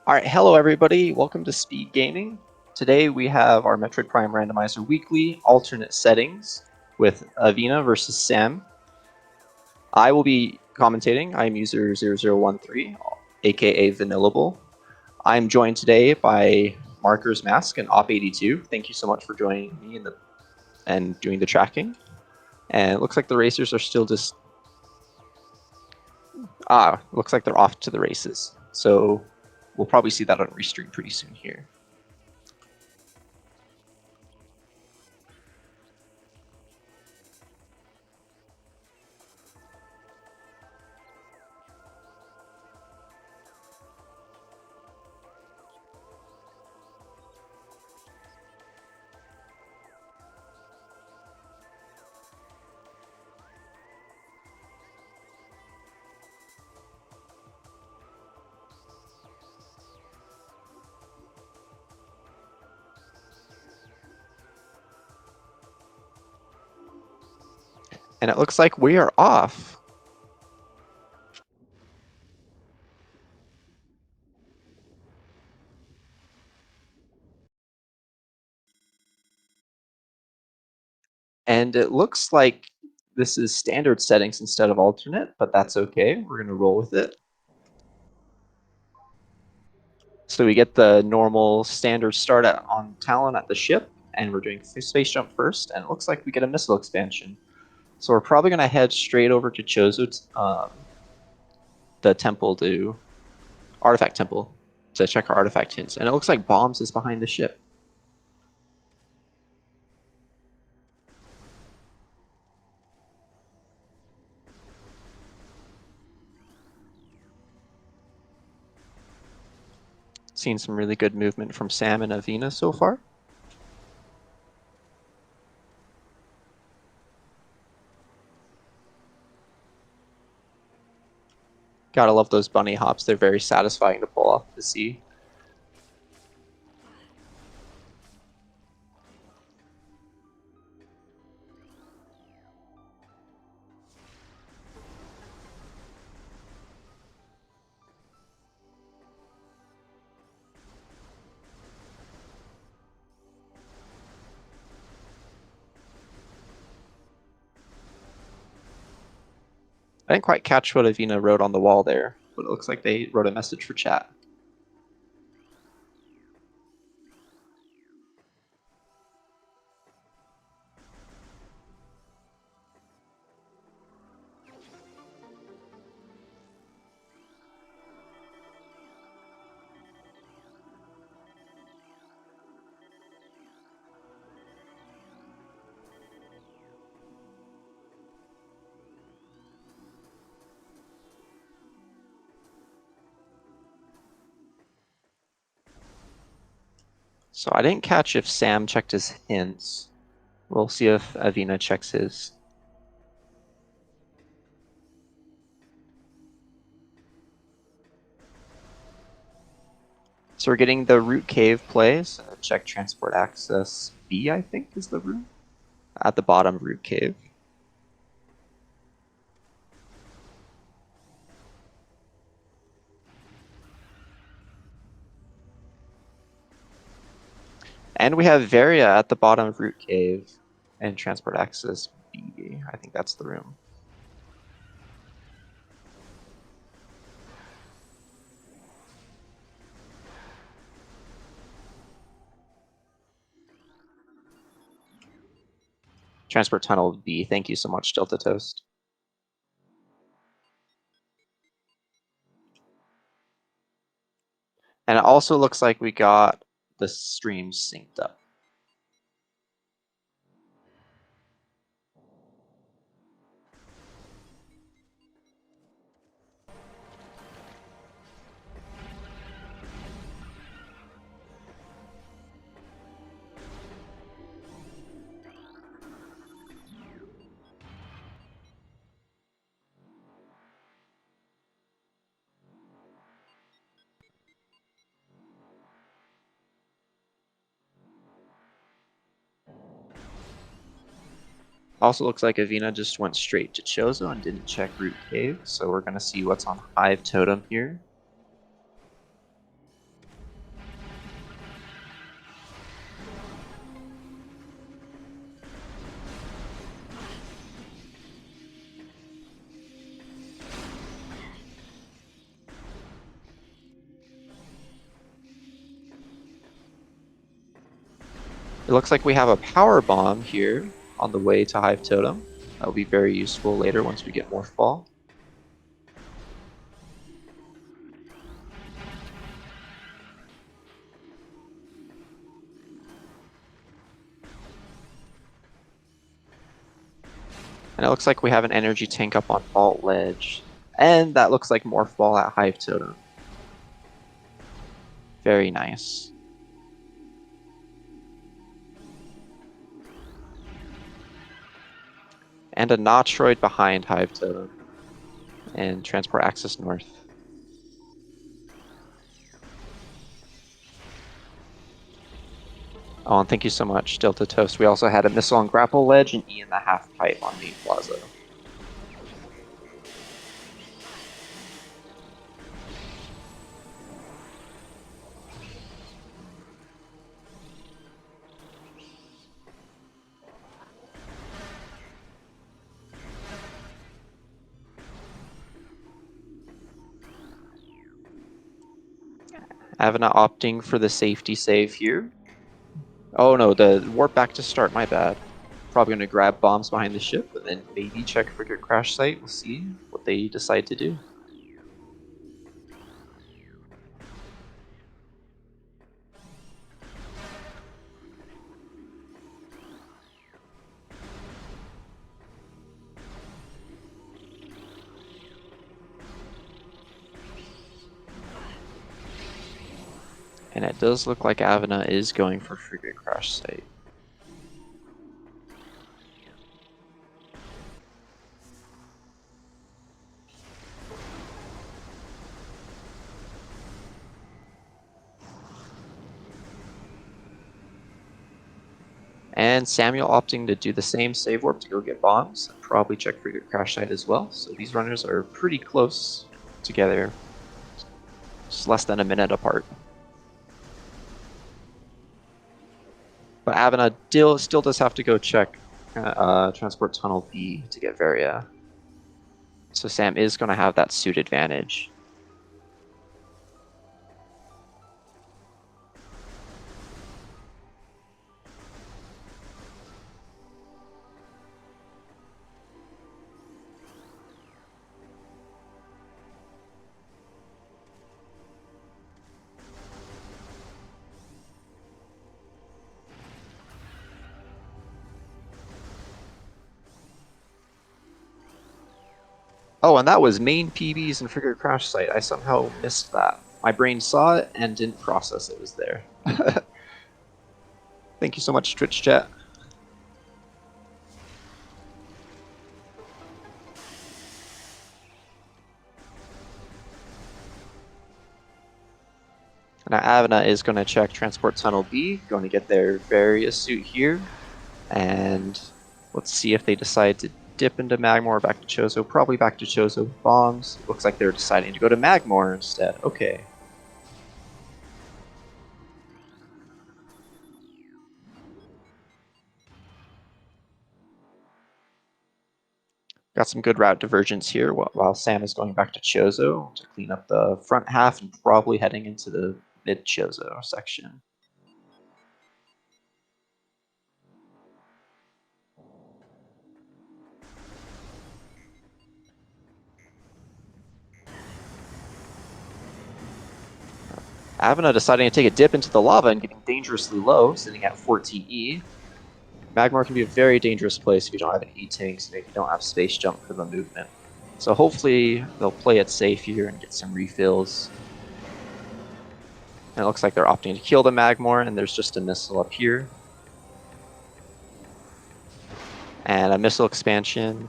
Alright, hello everybody, welcome to SpeedGaming. Today we have our Metroid Prime Randomizer Weekly alternate settings with Avina versus Sam. I will be commentating. I'm user 0013, aka Vanillable. I'm joined today by Marker's Mask and Op82. Thank you so much for joining me and doing the tracking. And it looks like the racers are still just... looks like they're off to the races. So we'll probably see that on Restream pretty soon here. And it looks like we are off. And it looks like this is standard settings instead of alternate, but that's okay. We're going to roll with it. So we get the normal standard start on Talon at the ship, and we're doing space jump first, and it looks like we get a missile expansion. So we're probably going to head straight over to Chozo, the temple artifact temple, to check our artifact hints. And it looks like Bombs is behind the ship. Seen some really good movement from Sam and Avina so far. Gotta love those bunny hops. They're very satisfying to pull off the sea. I didn't quite catch what Avina wrote on the wall there, but it looks like they wrote a message for chat. So I didn't catch if Sam checked his hints. We'll see if Avina checks his. So we're getting the root cave plays. Check transport access B, I think, is the room. At the bottom, root cave. And we have Varia at the bottom of root cave and transport access B. I think that's the room. Transport tunnel B. Thank you so much, Delta Toast. And it also looks like we got the stream synced up. Also looks like Avina just went straight to Chozo and didn't check Root Cave, so we're going to see what's on Hive Totem here. It looks like we have a power bomb here on the way to Hive Totem. That will be very useful later once we get Morph Ball. And it looks like we have an energy tank up on Vault Ledge. And that looks like Morph Ball at Hive Totem. Very nice. And a Metroid behind Hive Totem. And Transport Access North. Oh, and thank you so much, Delta Toast. We also had a Missile on Grapple Ledge and E in the Half Pipe on Main Plaza. Avena opting for the safety save here. Oh no, the warp back to start, my bad. Probably gonna grab bombs behind the ship and then maybe check Frigate Crash Site. We'll see what they decide to do. And it does look like Avena is going for Frigate Crash Site. And Samuel opting to do the same save warp to go get bombs, and probably check Frigate Crash Site as well. So these runners are pretty close together, just less than a minute apart. But Avena still does have to go check Transport Tunnel B to get Varia. So Sam is going to have that suit advantage. Oh, and that was main PBs and Frigate Crash Site. I somehow missed that. My brain saw it and didn't process it was there. Thank you so much, Twitch chat. Now Avena is going to check Transport Tunnel B, going to get their Varia suit here. And let's see if they decide to dip into Magmor or back to Chozo. Probably back to Chozo with bombs. It looks like they're deciding to go to Magmor instead. Okay. Got some good route divergence here while Sam is going back to Chozo to clean up the front half and probably heading into the mid-Chozo section. Avena deciding to take a dip into the lava and getting dangerously low, sitting at 14 E. Magmar can be a very dangerous place if you don't have any E-tanks and if you don't have space jump for the movement. So hopefully they'll play it safe here and get some refills. And it looks like they're opting to kill the Magmor, and there's just a missile up here. And a missile expansion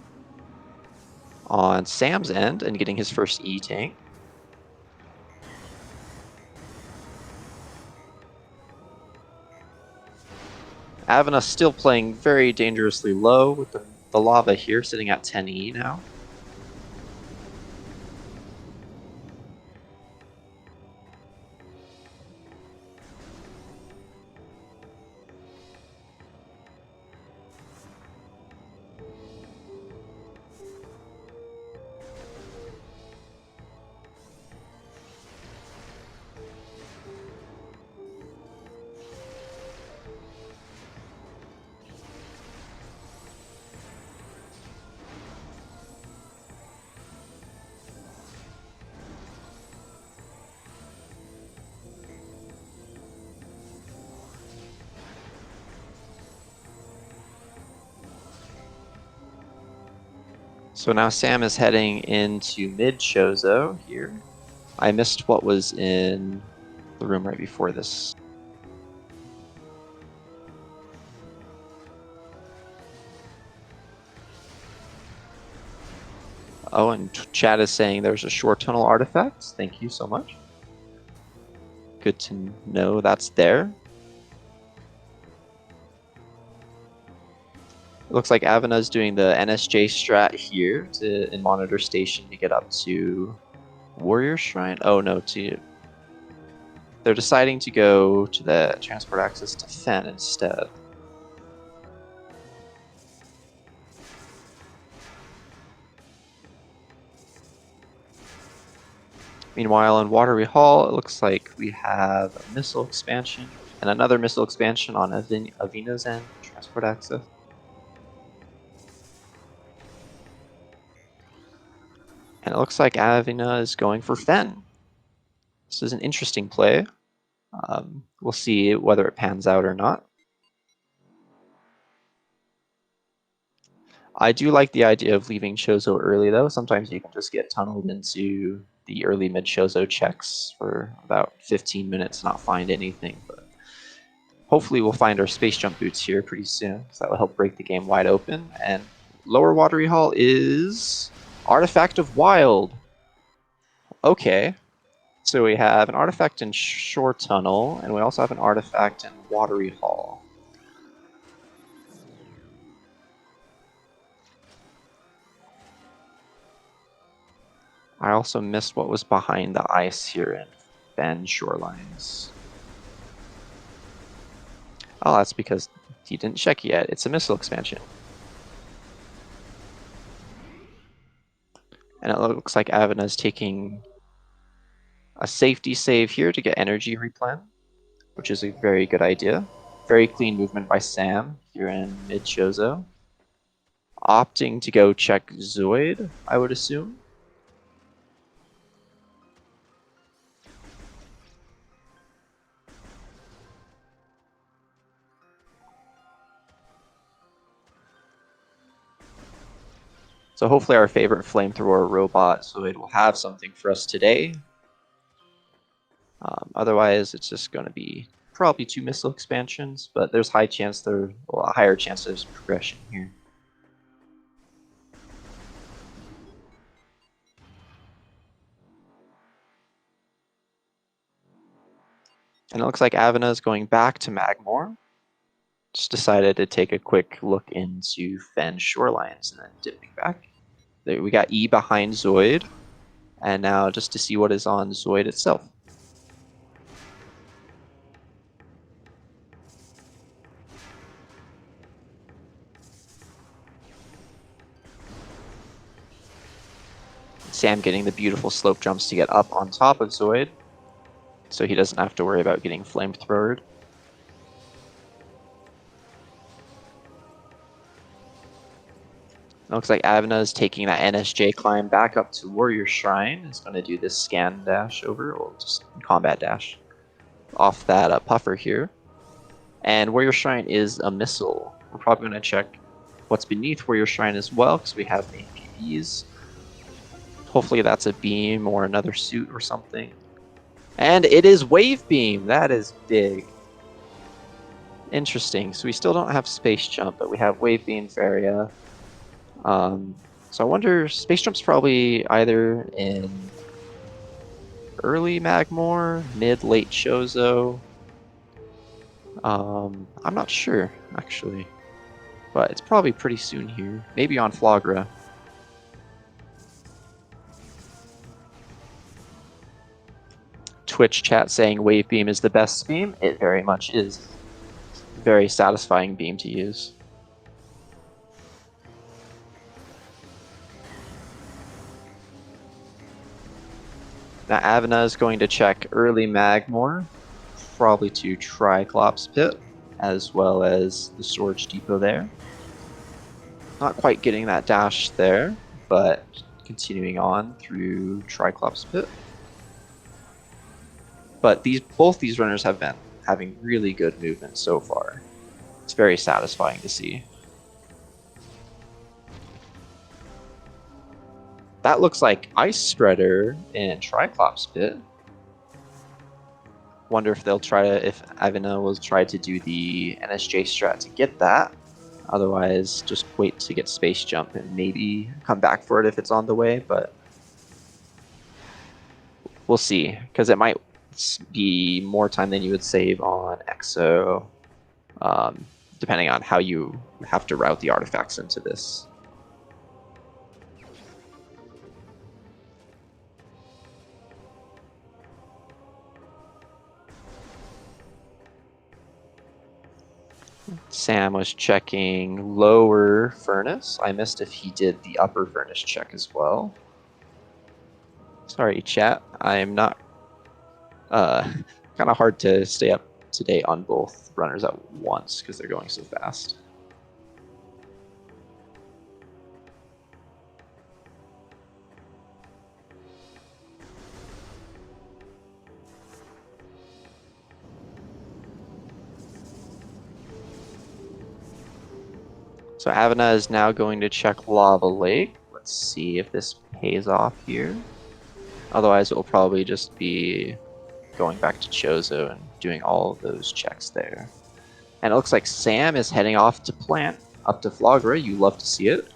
on Sam's end and getting his first E-tank. Avena still playing very dangerously low with the lava here sitting at 10 E now. So now Sam is heading into mid Chozo here. I missed what was in the room right before this. Oh, and chat is saying there's a short tunnel artifact. Thank you so much. Good to know that's there. It looks like Avena's doing the NSJ strat here in Monitor Station to get up to Warrior Shrine. Oh no, they're deciding to go to the transport access to Fen instead. Meanwhile, in Watery Hall, it looks like we have a missile expansion and another missile expansion on Avena's end, transport access. And it looks like Avena is going for Fen. This is an interesting play. We'll see whether it pans out or not. I do like the idea of leaving Chozo early, though. Sometimes you can just get tunneled into the early mid Chozo checks for about 15 minutes, not find anything. But hopefully we'll find our space jump boots here pretty soon, so that will help break the game wide open. And lower Watery Hall is Artifact of Wild. Okay. So we have an artifact in Shore Tunnel, and we also have an artifact in Watery Hall. I also missed what was behind the ice here in Fen Shorelines. Oh, that's because he didn't check yet. It's a missile expansion. And it looks like Avena's taking a safety save here to get energy replan, which is a very good idea. Very clean movement by Sam here in mid Chozo. Opting to go check Zoid, I would assume. So hopefully our favorite flamethrower robot Zoid will have something for us today. Otherwise, it's just going to be probably 2 missile expansions, but there's a higher chance there's progression here. And it looks like Avena is going back to Magmore. Just decided to take a quick look into Fen Shorelines and then dipping back. There we got E behind Zoid, and now just to see what is on Zoid itself. Sam getting the beautiful slope jumps to get up on top of Zoid, so he doesn't have to worry about getting flamethrowered. It looks like Avena is taking that NSJ climb back up to Warrior Shrine. He's going to do this scan dash over, or just combat dash, off that puffer here. And Warrior Shrine is a missile. We're probably going to check what's beneath Warrior Shrine as well, because we have APBs. Hopefully that's a beam or another suit or something. And it is Wave Beam! That is big. Interesting. So we still don't have Space Jump, but we have Wave Beam area. So I wonder, Space Jump's probably either in early Magmore, mid-late Chozo. I'm not sure, actually. But it's probably pretty soon here. Maybe on Flagra. Twitch chat saying Wave Beam is the best beam. It very much is. Very satisfying beam to use. Now Avena is going to check early Magmore, probably to Triclops Pit, as well as the storage depot there. Not quite getting that dash there, but continuing on through Triclops Pit. But both these runners have been having really good movement so far. It's very satisfying to see. That looks like Ice Spreader and Triclops Pit. Wonder if they'll try to, if Avina will try to do the NSJ strat to get that. Otherwise, just wait to get Space Jump and maybe come back for it if it's on the way, but we'll see, because it might be more time than you would save on Exo, depending on how you have to route the artifacts into this. Sam was checking lower furnace. I missed if he did the upper furnace check as well. Sorry, chat. I'm not... kind of hard to stay up to date on both runners at once because they're going so fast. So Avina is now going to check Lava Lake. Let's see if this pays off here. Otherwise, it will probably just be going back to Chozo and doing all of those checks there. And it looks like Sam is heading off to plant, up to Flogra. You love to see it.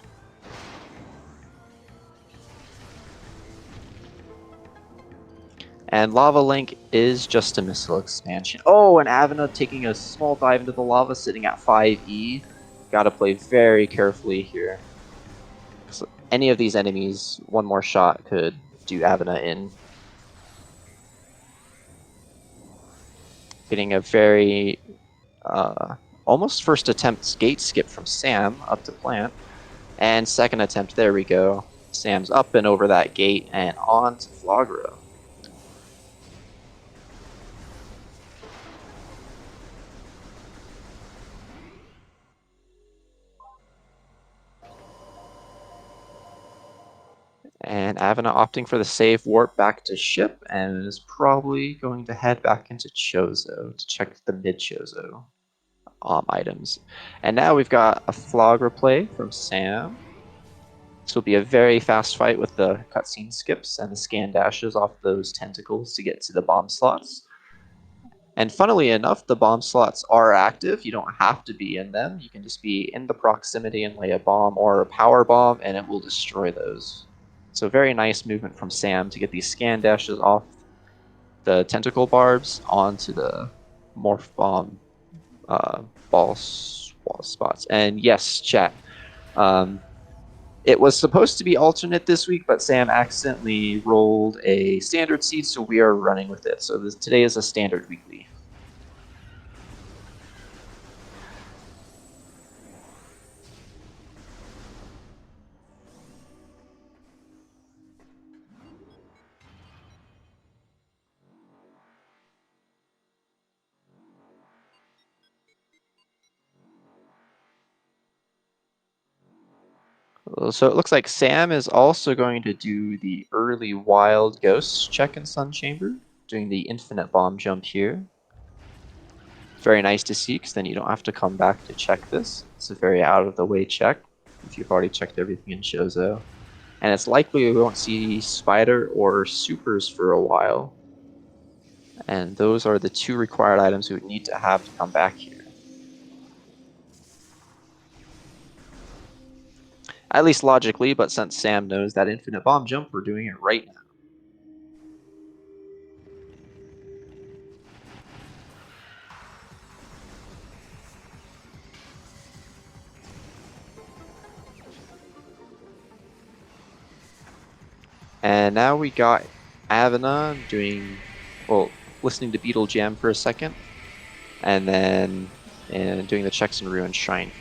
And Lava Link is just a missile expansion. Oh, and Avina taking a small dive into the lava, sitting at 5E. Gotta play very carefully here. So any of these enemies, one more shot could do Avina in. Getting a very almost first attempt gate skip from Sam up to plant. And second attempt, there we go. Sam's up and over that gate and on to Flogra. And Avina opting for the save warp back to ship and is probably going to head back into Chozo to check the mid-Chozo items. And now we've got a Flogra play from Sam. This will be a very fast fight with the cutscene skips and the scan dashes off those tentacles to get to the bomb slots. And funnily enough, the bomb slots are active. You don't have to be in them. You can just be in the proximity and lay a bomb or a power bomb, and it will destroy those. So very nice movement from Sam to get these scan dashes off the tentacle barbs onto the morph bomb ball spots. And yes, chat. It was supposed to be alternate this week, but Sam accidentally rolled a standard seed, so we are running with it. So today is a standard weekly. So it looks like Sam is also going to do the early wild ghosts check in Sun Chamber, doing the infinite bomb jump here. Very nice to see, because then you don't have to come back to check this. It's a very out-of-the-way check, if you've already checked everything in Chozo. And it's likely we won't see Spider or Supers for a while. And those are the two required items we would need to have to come back here. At least logically, but since Sam knows that infinite bomb jump, we're doing it right now. And now we got Avina doing, well, listening to Beetle Jam for a second, and then doing the checks in Ruined Shrine.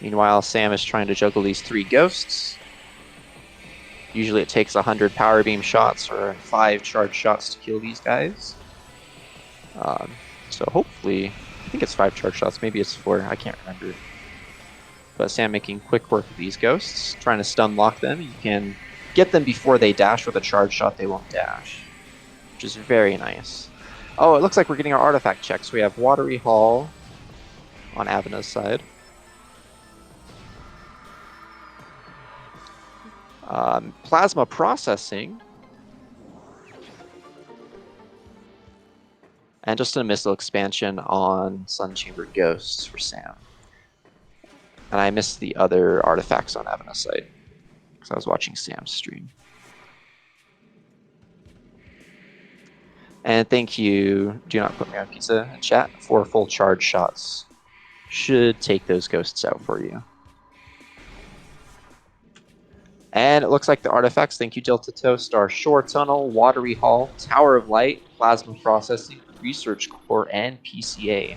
Meanwhile, Sam is trying to juggle these 3 ghosts. Usually it takes 100 power beam shots or 5 charge shots to kill these guys. So hopefully, I think it's 5 charge shots, maybe it's 4, I can't remember. But Sam making quick work of these ghosts, trying to stun lock them. You can get them before they dash. With a charge shot, they won't dash, which is very nice. Oh, it looks like we're getting our artifact checks. We have Watery Hall on Avina's side. Plasma processing. And just a missile expansion on Sun Chamber Ghosts for Sam. And I missed the other artifacts on Avena's site because I was watching Sam's stream. And thank you, Do Not Put Me on Pizza in chat, 4 full charge shots. Should take those ghosts out for you. And it looks like the artifacts, thank you Delta Toast, are Shore Tunnel, Watery Hall, Tower of Light, Plasma Processing, Research Core, and PCA.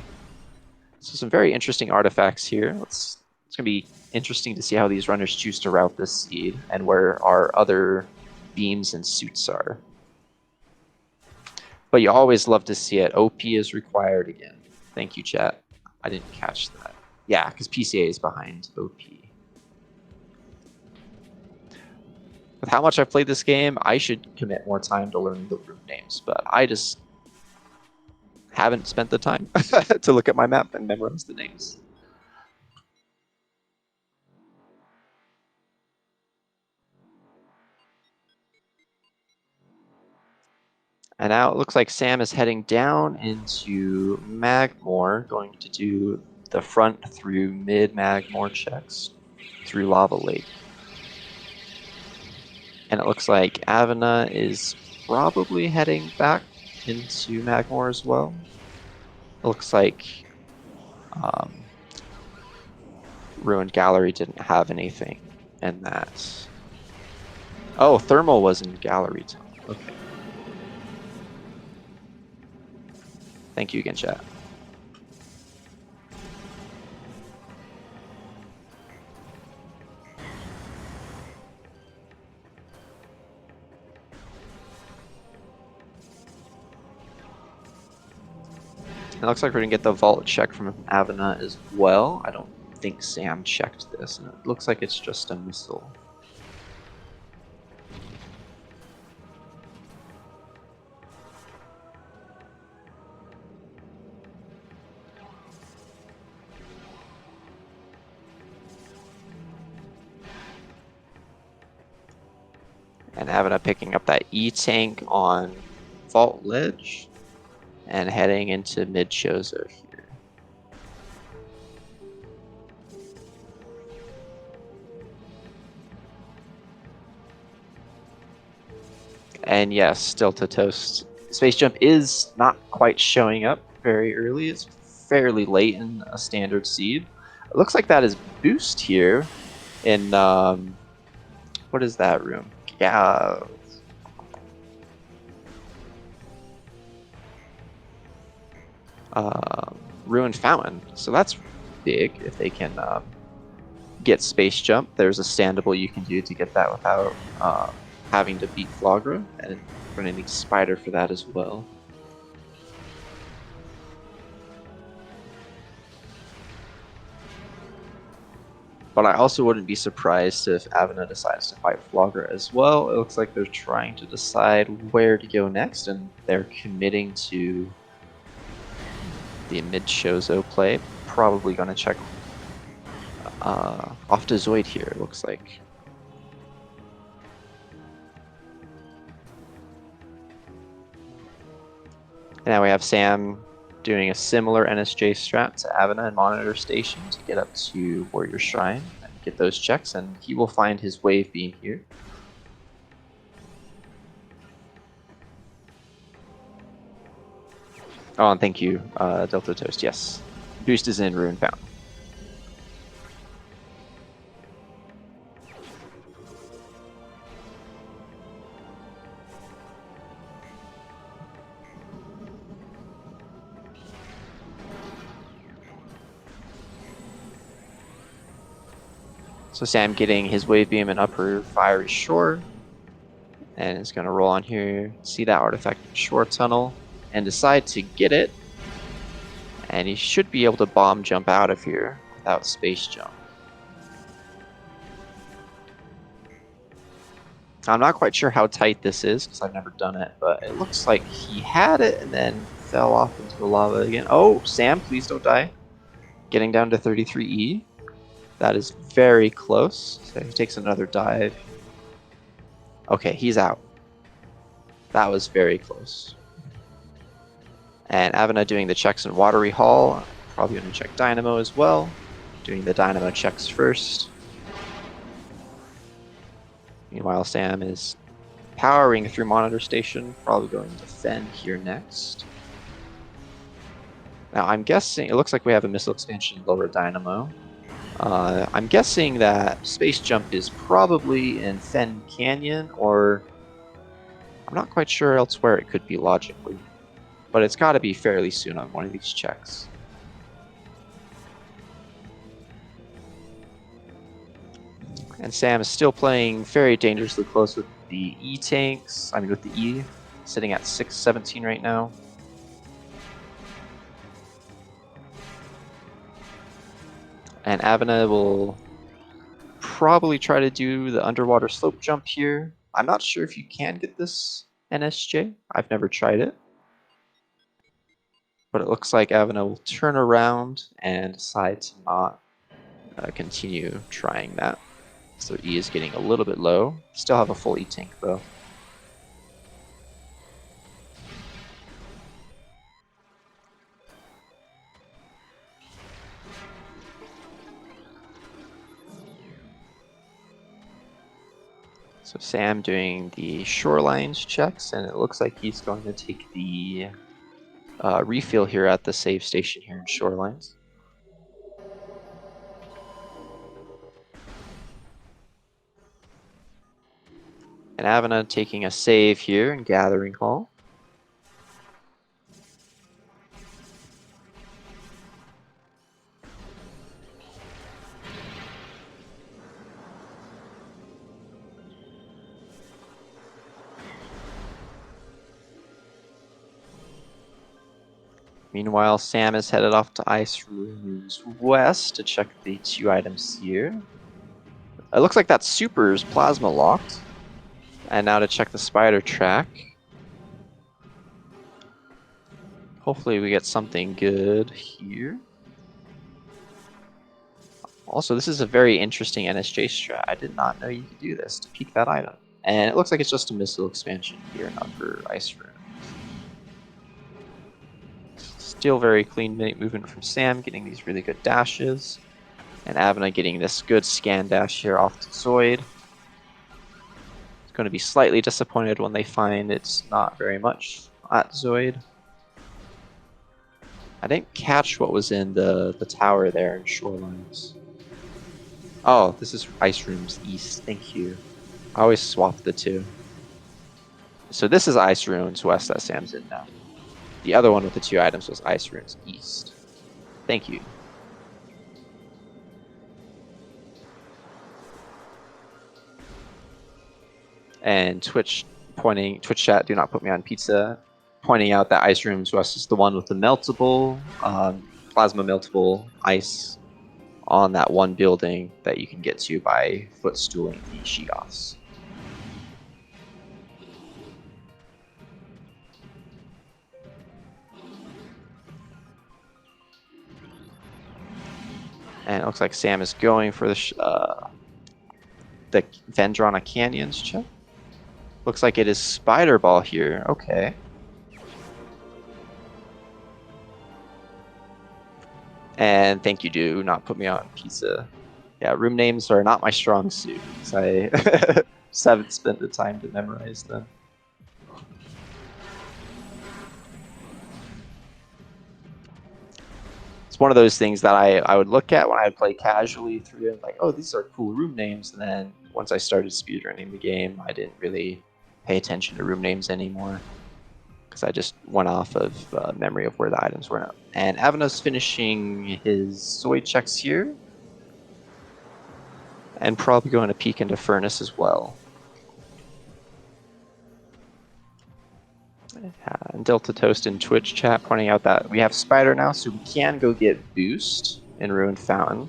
So some very interesting artifacts here. It's going to be interesting to see how these runners choose to route this seed and where our other beams and suits are. But you always love to see it. OP is required again. Thank you, chat. I didn't catch that. Yeah, because PCA is behind OP. With how much I've played this game, I should commit more time to learn the room names, but I just haven't spent the time to look at my map and memorize the names. And now it looks like Sam is heading down into Magmore, going to do the front through mid Magmore checks through Lava Lake. And it looks like Avena is probably heading back into Magmore as well. It looks like Ruined Gallery didn't have anything in that. Oh, Thermal was in Gallery Tunnel. Okay. Thank you again, chat. It looks like we're going to get the vault check from Avena as well. I don't think Sam checked this, and it looks like it's just a missile. And Avena picking up that E-tank on Vault Ledge and heading into mid-Chozo here. And yes, Delta Toast. Space Jump is not quite showing up very early. It's fairly late in a standard seed. It looks like that is Boost here in, what is that room? Yeah. Ruined Fountain. So that's big if they can get Space Jump. There's a standable you can do to get that without having to beat Flagra, and we're going to need Spider for that as well. But I also wouldn't be surprised if Avena decides to fight Flagra as well. It looks like they're trying to decide where to go next, and they're committing to the mid-Chozo play. Probably going to check off to Zoid here, it looks like. And now we have Sam doing a similar NSJ strat to Avena and Monitor Station to get up to Warrior Shrine and get those checks, and he will find his wave beam here. Oh, and thank you, Delta Toast. Yes, Boost is in Ruined Fountain. So Sam getting his wave beam in upper Fiery Shore, and is going to roll on here, see that artifact in Shore Tunnel, and decide to get it. And he should be able to bomb jump out of here without Space Jump. I'm not quite sure how tight this is because I've never done it, but it looks like he had it and then fell off into the lava again. Oh, Sam, please don't die. Getting down to 33E. That is very close. So he takes another dive. Okay, he's out. That was very close. And Avena doing the checks in Watery Hall. Probably going to check Dynamo as well. Doing the Dynamo checks first. Meanwhile, Sam is powering through Monitor Station. Probably going to Fen here next. Now, I'm guessing, it looks like we have a missile expansion lower Dynamo. I'm guessing that Space Jump is probably in Fen Canyon, or I'm not quite sure elsewhere it could be logically. But it's got to be fairly soon on one of these checks. And Sam is still playing very dangerously close with the E-tanks. I mean, with the E, sitting at 617 right now. And Avena will probably try to do the underwater slope jump here. I'm not sure if you can get this NSJ. I've never tried it. But it looks like Avena will turn around and decide to not continue trying that. So E is getting a little bit low. Still have a full E-tank though. So Sam doing the shorelines checks, and it looks like he's going to take the refill here at the save station here in shorelines. And Avena taking a save here in Gathering Hall. Meanwhile, Sam is headed off to Ice Rooms West to check the 2 items here. It looks like that Super's plasma locked. And now to check the spider track. Hopefully we get something good here. Also, this is a very interesting NSJ strat. I did not know you could do this to peek that item. And it looks like it's just a missile expansion here in Upper Ice Room. Still very clean movement from Sam, getting these really good dashes. And Avena getting this good scan dash here off to Zoid. It's going to be slightly disappointed when they find it's not very much at Zoid. I didn't catch what was in the tower there in Shorelines. Oh, this is Ice Rooms East. Thank you. I always swap the two. So this is Ice Rooms West that Sam's in now. The other one with the 2 items was Ice Rooms East. Thank you. And Twitch chat, do not put me on pizza, pointing out that Ice Rooms West is the one with the meltable, plasma meltable ice on that one building that you can get to by footstooling the Sheoths. And it looks like Sam is going for the Vendrona Canyons check. Looks like it is Spider Ball here. Okay. And thank you, do not put me on pizza. Yeah, room names are not my strong suit, because I just haven't spent the time to memorize them. It's one of those things that I would look at when I would play casually through it, like, oh, these are cool room names, and then once I started speedrunning the game, I didn't really pay attention to room names anymore, because I just went off of memory of where the items were. And Avena's finishing his Zoid checks here, and probably going to peek into Furnace as well. And Delta Toast in Twitch chat pointing out that we have Spider now, so we can go get Boost in Ruined Fountain.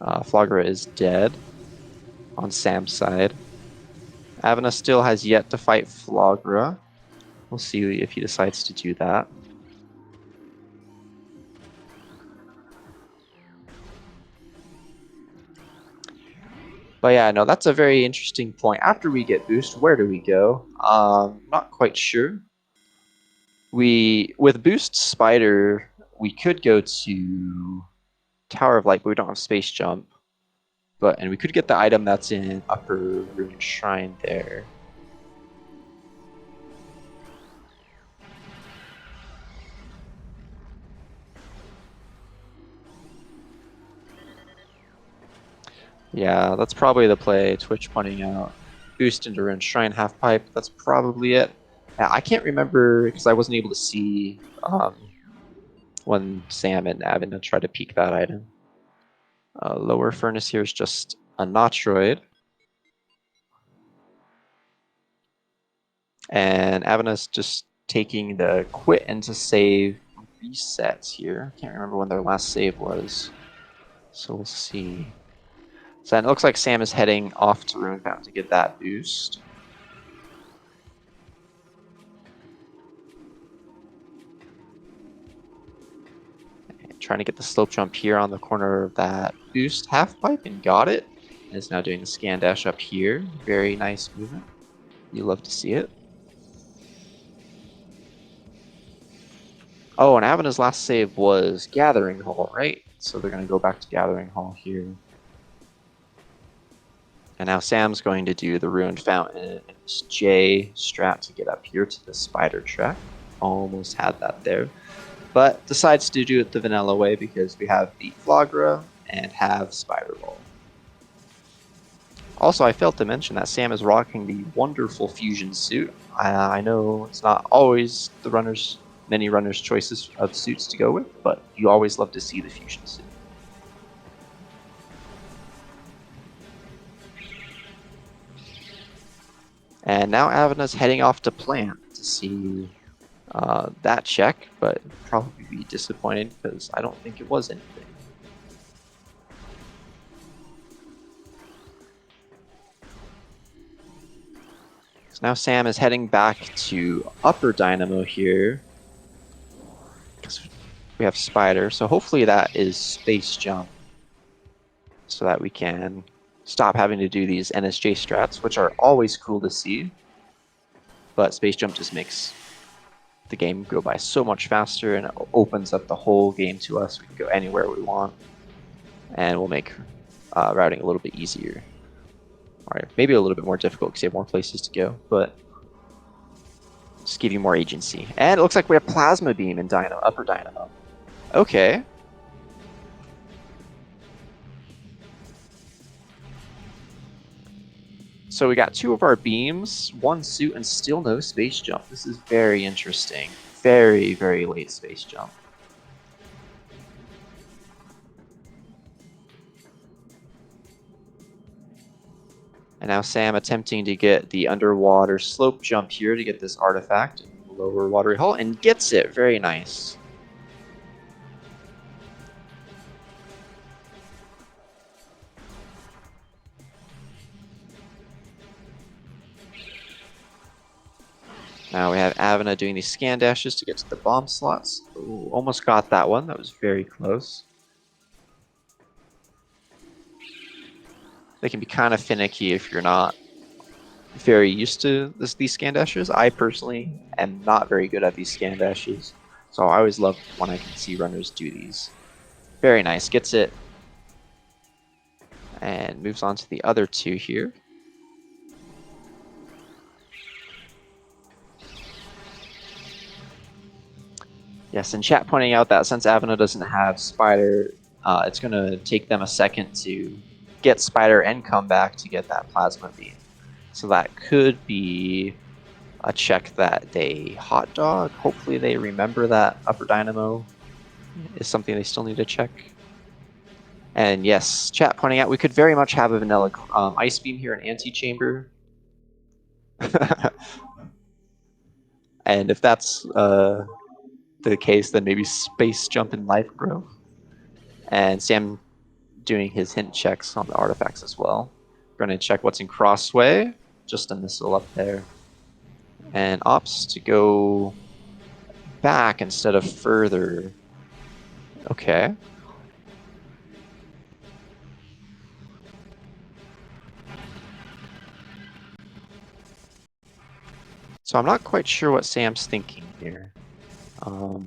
Flogra is dead on Sam's side. Avena still has yet to fight Flogra. We'll see if he decides to do that. But yeah, no, that's a very interesting point. After we get boost, where do we go? Not quite sure. With boost spider, we could go to Tower of Light, but we don't have space jump. And we could get the item that's in Upper Ruined Shrine there. Yeah, that's probably the play. Twitch pointing out boost into Ruined Shrine half pipe. That's probably it. I can't remember because I wasn't able to see when Sam and Avina tried to peek that item. Lower Furnace here is just a Metroid. And Avina's just taking the quit into save resets here. Can't remember when their last save was. So we'll see. So it looks like Sam is heading off to Ruin Fountain to get that boost. And trying to get the slope jump here on the corner of that boost half pipe and got it. And is now doing the scan dash up here. Very nice movement. You love to see it. Oh, and Avina's last save was Gathering Hall, right? So they're going to go back to Gathering Hall here. And now Sam's going to do the Ruined Fountain and J strat to get up here to the spider track. Almost had that there. But decides to do it the vanilla way because we have Beat Flagra and have Spider Ball. Also, I failed to mention that Sam is rocking the wonderful fusion suit. I know it's not always many runners' choices of suits to go with, but you always love to see the fusion suit. And now Avina's heading off to Plant to see that check, but probably be disappointed because I don't think it was anything. So now Sam is heading back to Upper Dynamo here because we have Spider. So hopefully that is Space Jump so that we can stop having to do these NSJ strats, which are always cool to see. But Space Jump just makes the game go by so much faster and it opens up the whole game to us. We can go anywhere we want and we'll make routing a little bit easier. Or maybe a little bit more difficult because you have more places to go, but just give you more agency. And it looks like we have Plasma Beam in Upper Dynamo. Okay. So we got two of our beams, one suit, and still no space jump. This is very interesting. Very, very late space jump. And now Sam attempting to get the underwater slope jump here to get this artifact in the lower watery hull, and gets it. Very nice. Now we have Avina doing these scan dashes to get to the bomb slots. Ooh, almost got that one. That was very close. They can be kind of finicky if you're not very used to these scan dashes. I personally am not very good at these scan dashes, so I always love when I can see runners do these. Very nice. Gets it. And moves on to the other two here. Yes, and chat pointing out that since Avina doesn't have Spider, it's going to take them a second to get Spider and come back to get that Plasma Beam. So that could be a check that they hot dog. Hopefully they remember that Upper Dynamo is something they still need to check. And yes, chat pointing out we could very much have a vanilla Ice Beam here in Antechamber. And if that's the case, then maybe Space Jump and Life Growth. And Sam doing his hint checks on the artifacts as well. We're going to check what's in Crossway. Just a missile up there. And opts to go back instead of further. Okay. So I'm not quite sure what Sam's thinking here. Because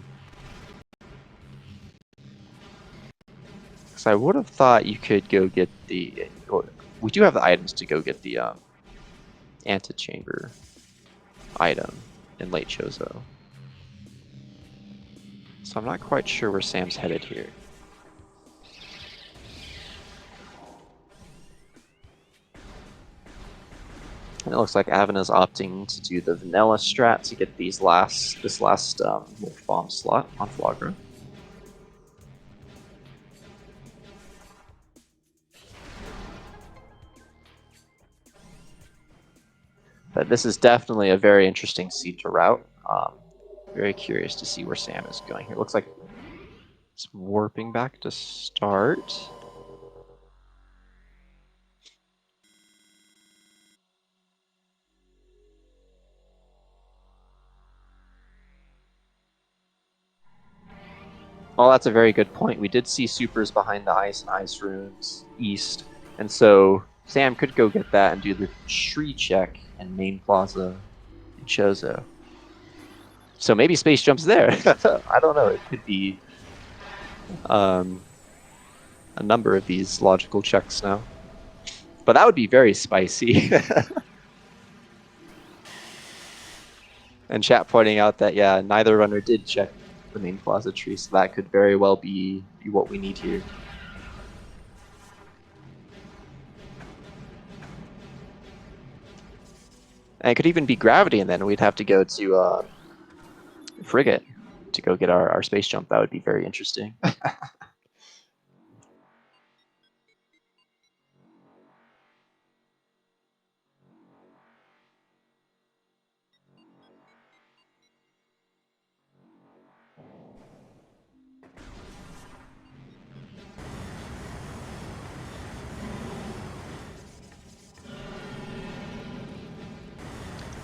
I would have thought you could go get the... We do have the items to go get the antechamber item in late Chozo. So I'm not quite sure where Sam's headed here. And it looks like Avena's opting to do the vanilla strat to get this last wolf bomb slot on Flagra. But this is definitely a very interesting seed to route. Very curious to see where Sam is going here. Looks like it's warping back to start. Well, that's a very good point. We did see supers behind the ice and ice runes east, and so Sam could go get that and do the tree check in main plaza in Chozo. So maybe space jumps there. I don't know. It could be a number of these logical checks now, but that would be very spicy. And chat pointing out that yeah, neither runner did check the main plaza tree, so that could very well be what we need here. And it could even be gravity, and then we'd have to go to frigate to go get our space jump. That would be very interesting.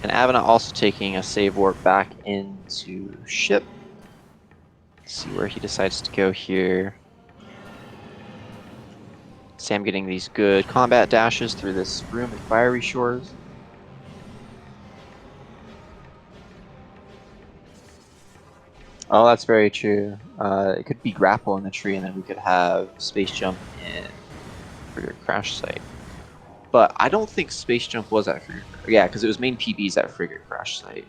And Avena also taking a save warp back into ship. Let's see where he decides to go here. Sam getting these good combat dashes through this room and fiery shores. Oh, that's very true. It could be grapple in the tree, and then we could have space jump in Frigate Crash Site. But I don't think space jump was at Frigate. Yeah, because it was main PBs at Frigate Crash Site.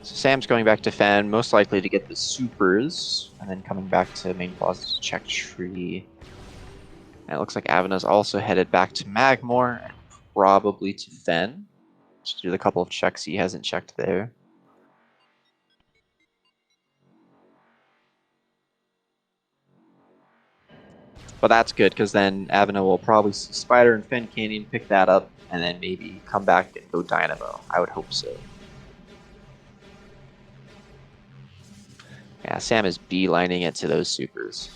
So Sam's going back to Fen, most likely to get the supers, and then coming back to main plaza to check tree. And it looks like Avena's also headed back to Magmore, and probably to Fen, to do the couple of checks he hasn't checked there. But that's good, because then Avena will probably see Spider and Fen Canyon, pick that up, and then maybe come back and go Dynamo. I would hope so. Yeah, Sam is beelining it to those supers.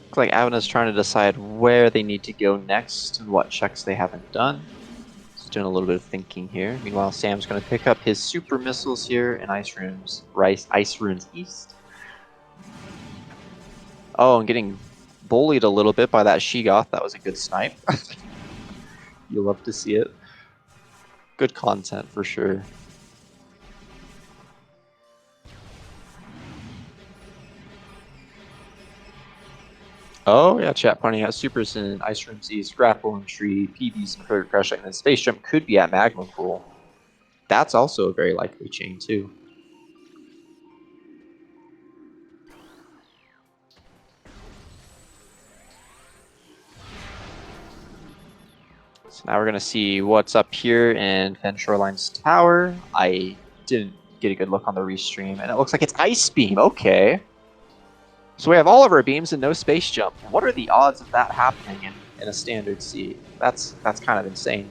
Looks like Avena's trying to decide where they need to go next and what checks they haven't done. He's doing a little bit of thinking here. Meanwhile, Sam's going to pick up his super missiles here in Ice Runes East. Oh, and getting bullied a little bit by that Sheegoth. That was a good snipe. You'll love to see it. Good content for sure. Oh, yeah, chat pointing out supers in Ice Room East, Grapple and Tree, PBs and Frigate Crash, and then Space Jump could be at Magma Pool. That's also a very likely chain, too. So now we're going to see what's up here in Fen Shoreline's tower. I didn't get a good look on the restream, and it looks like it's Ice Beam. Okay. So we have all of our beams and no space jump. What are the odds of that happening in a standard seed? That's kind of insane.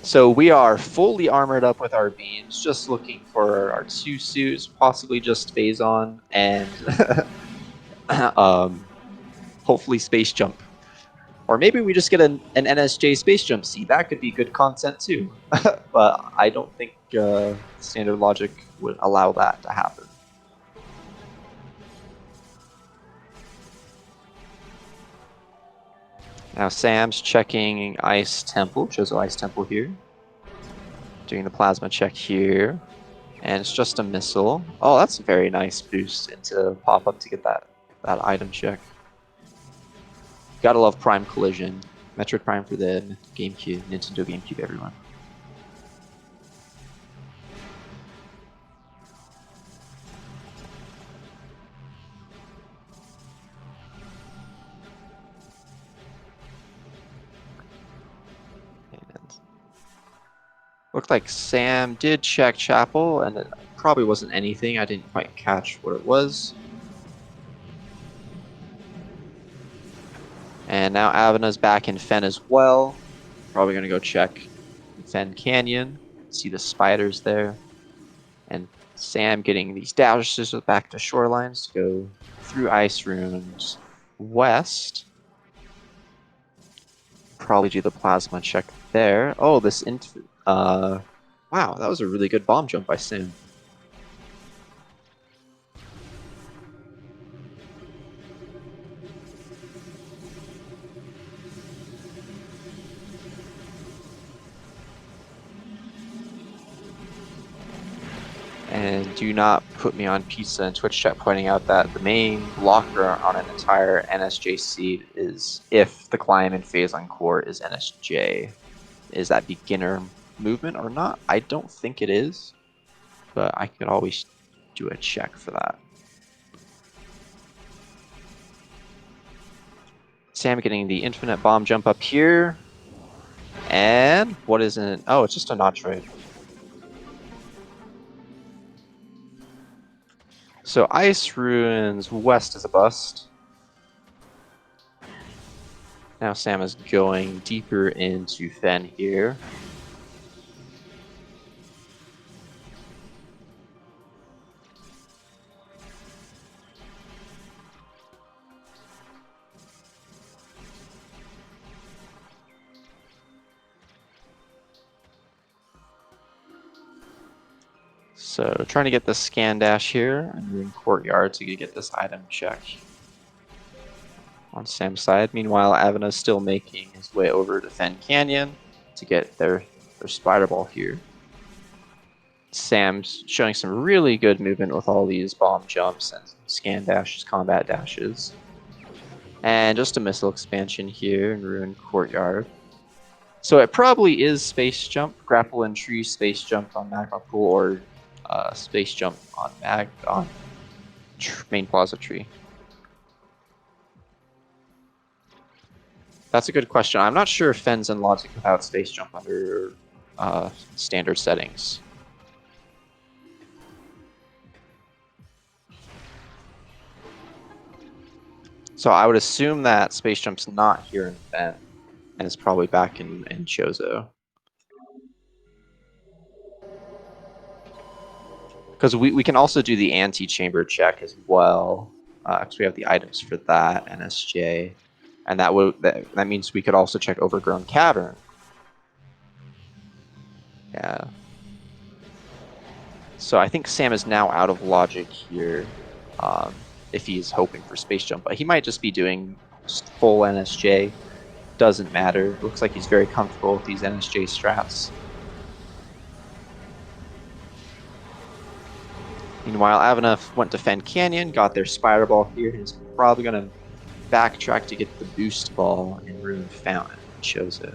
So we are fully armored up with our beams, just looking for our 2 suits, possibly just phase on, and hopefully space jump. Or maybe we just get an NSJ space jump seed. That could be good content too. But I don't think standard logic would allow that to happen. Now Sam's checking Ice Temple, Chozo Ice Temple here. Doing the plasma check here. And it's just a missile. Oh, that's a very nice boost into pop-up to get that item check. Gotta love Prime Collision. Metroid Prime for the GameCube, Nintendo GameCube, everyone. And looked like Sam did check Chapel, and it probably wasn't anything. I didn't quite catch what it was. And now Avena's back in Fen as well. Probably gonna go check Fen Canyon, see the spiders there. And Sam getting these dashes back to shorelines to go through ice runes west. Probably do the plasma check there. Oh, this wow, that was a really good bomb jump by Sam. And do not put me on pizza in Twitch chat pointing out that the main blocker on an entire NSJ seed is if the climb in phase on core is NSJ. Is that beginner movement or not? I don't think it is, but I could always do a check for that. Sam getting the infinite bomb jump up here. And what isn't? Oh, it's just a Metroid. So Ice Ruins west is a bust. Now Sam is going deeper into Fen here. So trying to get the scan dash here and in Courtyard to get this item check on Sam's side. Meanwhile, Avena's still making his way over to Fen Canyon to get their spider ball here. Sam's showing some really good movement with all these bomb jumps and scan dashes, combat dashes. And just a missile expansion here in Ruined Courtyard. So it probably is Space Jump, Grapple and Tree, Space Jump on Magma Pool, or Space Jump on Main Plaza Tree. That's a good question. I'm not sure if Fen's in logic without Space Jump under standard settings. So I would assume that Space Jump's not here in Fen, and it's probably back in Chozo. Because we can also do the anti-chamber check as well, because we have the items for that, NSJ. And that means we could also check Overgrown Cavern. Yeah. So I think Sam is now out of logic here, if he's hoping for Space Jump. But he might just be doing full NSJ. Doesn't matter. Looks like he's very comfortable with these NSJ strats. Meanwhile, Avena went to Fen Canyon, got their Spider Ball here. He's probably going to backtrack to get the Boost Ball in Ruined Fountain. Shows it.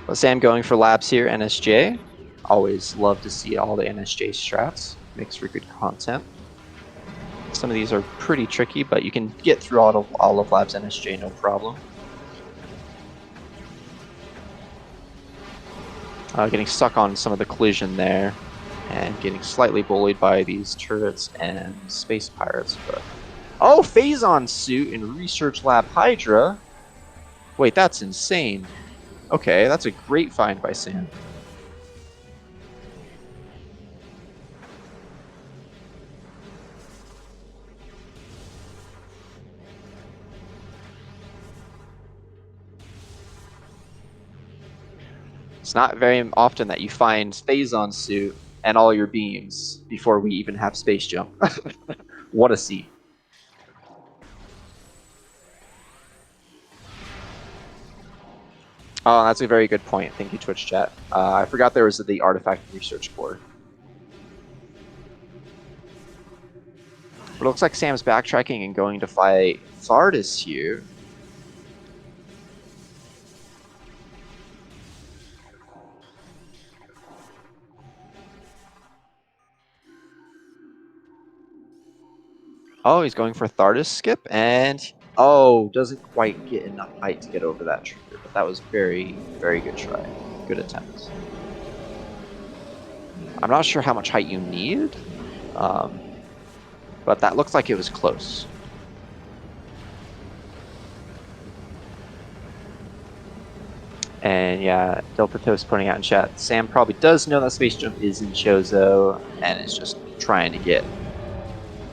But Sam going for labs here, NSJ. Always love to see all the NSJ strats. Makes for good content. Some of these are pretty tricky, but you can get through all of labs NSJ no problem. Getting stuck on some of the collision there, and getting slightly bullied by these turrets and space pirates. But oh, Phazon suit in Research Lab Hydra. Wait, that's insane. Okay, that's a great find by Sam. It's not very often that you find Phazon suit and all your beams before we even have space jump. What a seat. Oh, that's a very good point. Thank you, Twitch chat. I forgot there was the artifact research core. But it looks like Sam's backtracking and going to fight Thardis here. Oh, he's going for Thardis skip, and doesn't quite get enough height to get over that trigger, but that was very, very good try. Good attempt. I'm not sure how much height you need, but that looks like it was close. And yeah, Delta Toast pointing out in chat, Sam probably does know that Space Jump is in Chozo, and is just trying to get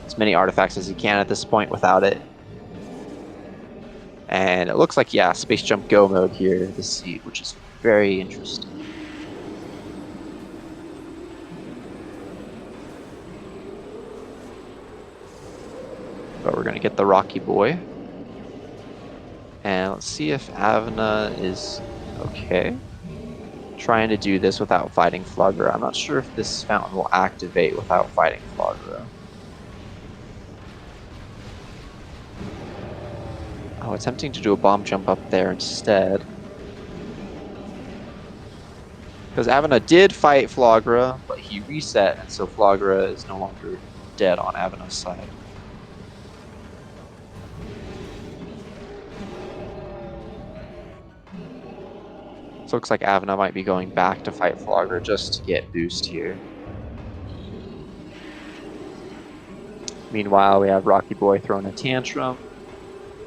as many artifacts as he can at this point without it. And it looks like, yeah, Space Jump Go mode here this seat, which is very interesting. But we're going to get the Rocky Boy. And let's see if Avna is okay. Trying to do this without fighting Flogger. I'm not sure if this fountain will activate without fighting Flogger. Oh, attempting to do a bomb jump up there instead. Because Avana did fight Flogra, but he reset, and so Flogra is no longer dead on Avana's side. So it looks like Avana might be going back to fight Flogra just to get boost here. Meanwhile, we have Rocky Boy throwing a tantrum.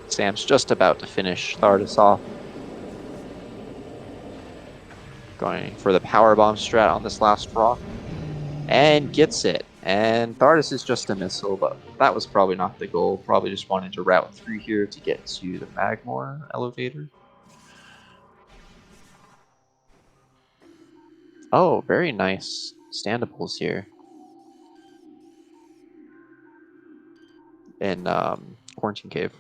Sam's just about to finish Thardis off. Going for the power bomb strat on this last rock. And gets it. And Thardis is just a missile, but that was probably not the goal. Probably just wanted to route through here to get to the Magmor elevator. Oh, very nice standables here. In Quarantine Cave.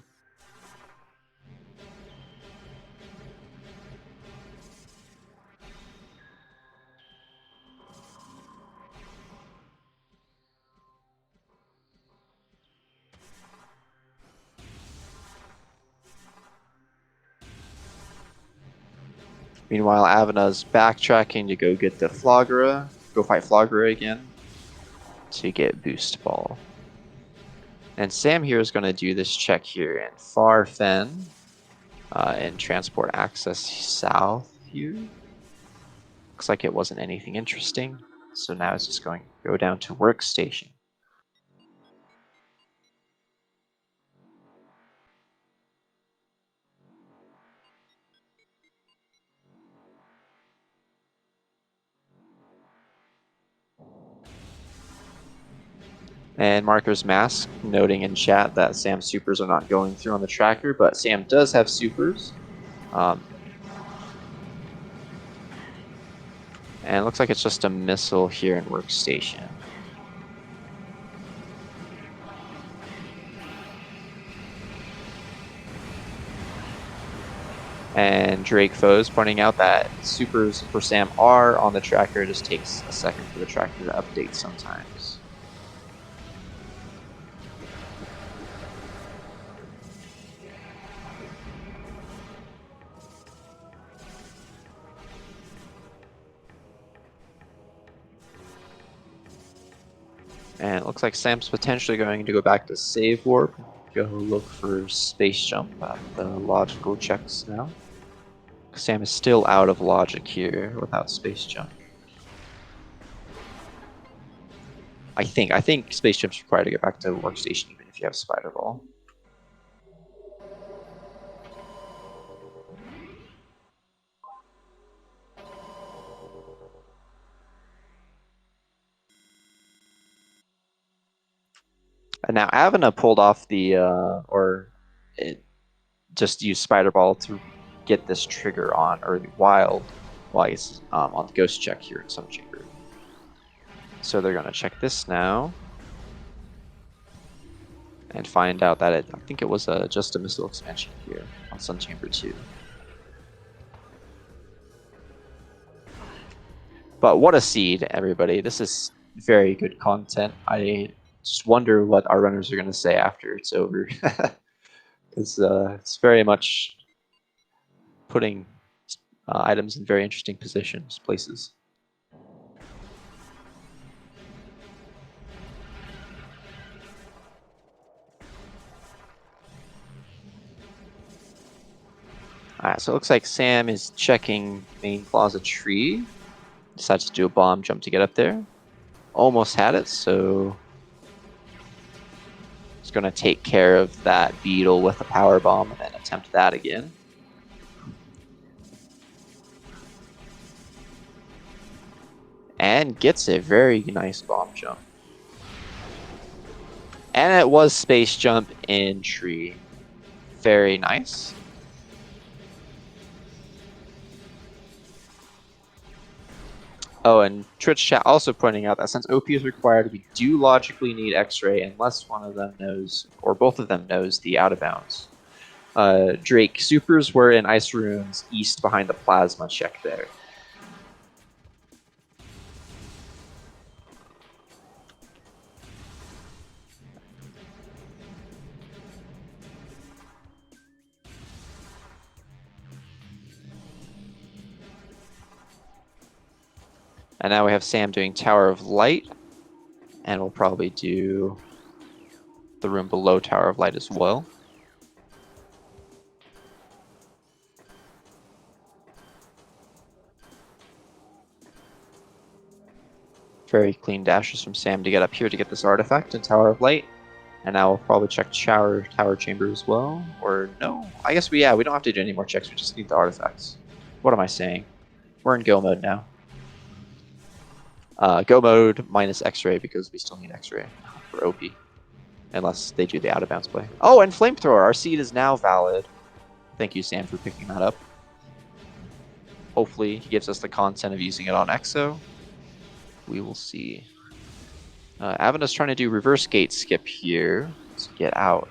Meanwhile, Avana's backtracking to go get the Flogra, go fight Flogra again to get Boost Ball. And Sam here is going to do this check here in Farfen and transport access south here. Looks like it wasn't anything interesting, so now it's just going to go down to Workstation. And Marker's Mask noting in chat that Sam's supers are not going through on the tracker, but Sam does have supers. And it looks like it's just a missile here in Workstation. And Drake Foes pointing out that supers for Sam are on the tracker. It just takes a second for the tracker to update sometimes. And it looks like Sam's potentially going to go back to Save Warp. Go look for Space Jump at the logical checks now. Sam is still out of logic here without Space Jump. I think Space Jump's required to get back to Workstation even if you have Spider Ball. And now Avena pulled off the, just used Spider Ball to get this trigger on, or while he's on the ghost check here in Sun Chamber. So they're going to check this now. And find out that I think it was just a missile expansion here on Sun Chamber 2. But what a seed, everybody. This is very good content. I just wonder what our runners are going to say after it's over. Because it's very much putting items in very interesting positions, places. Alright, so it looks like Sam is checking main plaza tree. Decides to do a bomb jump to get up there. Almost had it, so he's going to take care of that beetle with a power bomb and then attempt that again. And gets a very nice bomb jump. And it was space jump in tree. Very nice. Oh, and Twitch chat also pointing out that since OP is required, we do logically need X-ray unless one of them knows, or both of them knows, the out of bounds. Drake, supers were in Ice Ruins east behind the plasma, check there. And now we have Sam doing Tower of Light, and we'll probably do the room below Tower of Light as well. Very clean dashes from Sam to get up here to get this artifact in Tower of Light. And now we'll probably check Tower Chamber as well. Or no, I guess we don't have to do any more checks, we just need the artifacts. What am I saying? We're in go mode now. Go mode minus X-ray because we still need X-ray for OP. Unless they do the out of bounds play. Oh, and Flamethrower, our seed is now valid. Thank you, Sam, for picking that up. Hopefully he gives us the content of using it on Exo. We will see. Avena's trying to do reverse gate skip here to get out.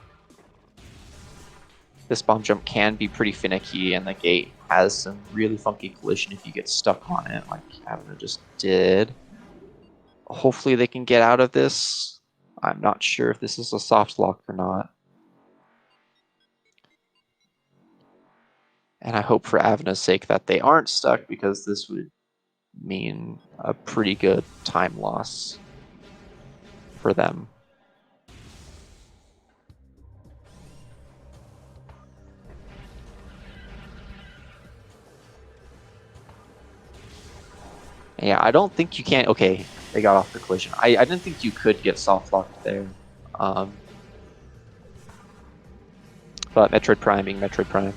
This bomb jump can be pretty finicky, and the gate has some really funky collision if you get stuck on it, like Avena just did. Hopefully they can get out of this. I'm not sure if this is a soft lock or not. And I hope for Avena's sake that they aren't stuck, because this would mean a pretty good time loss for them. Yeah, I don't think you can. Okay, they got off the collision. I didn't think you could get soft locked there. But Metroid Prime being Metroid Prime.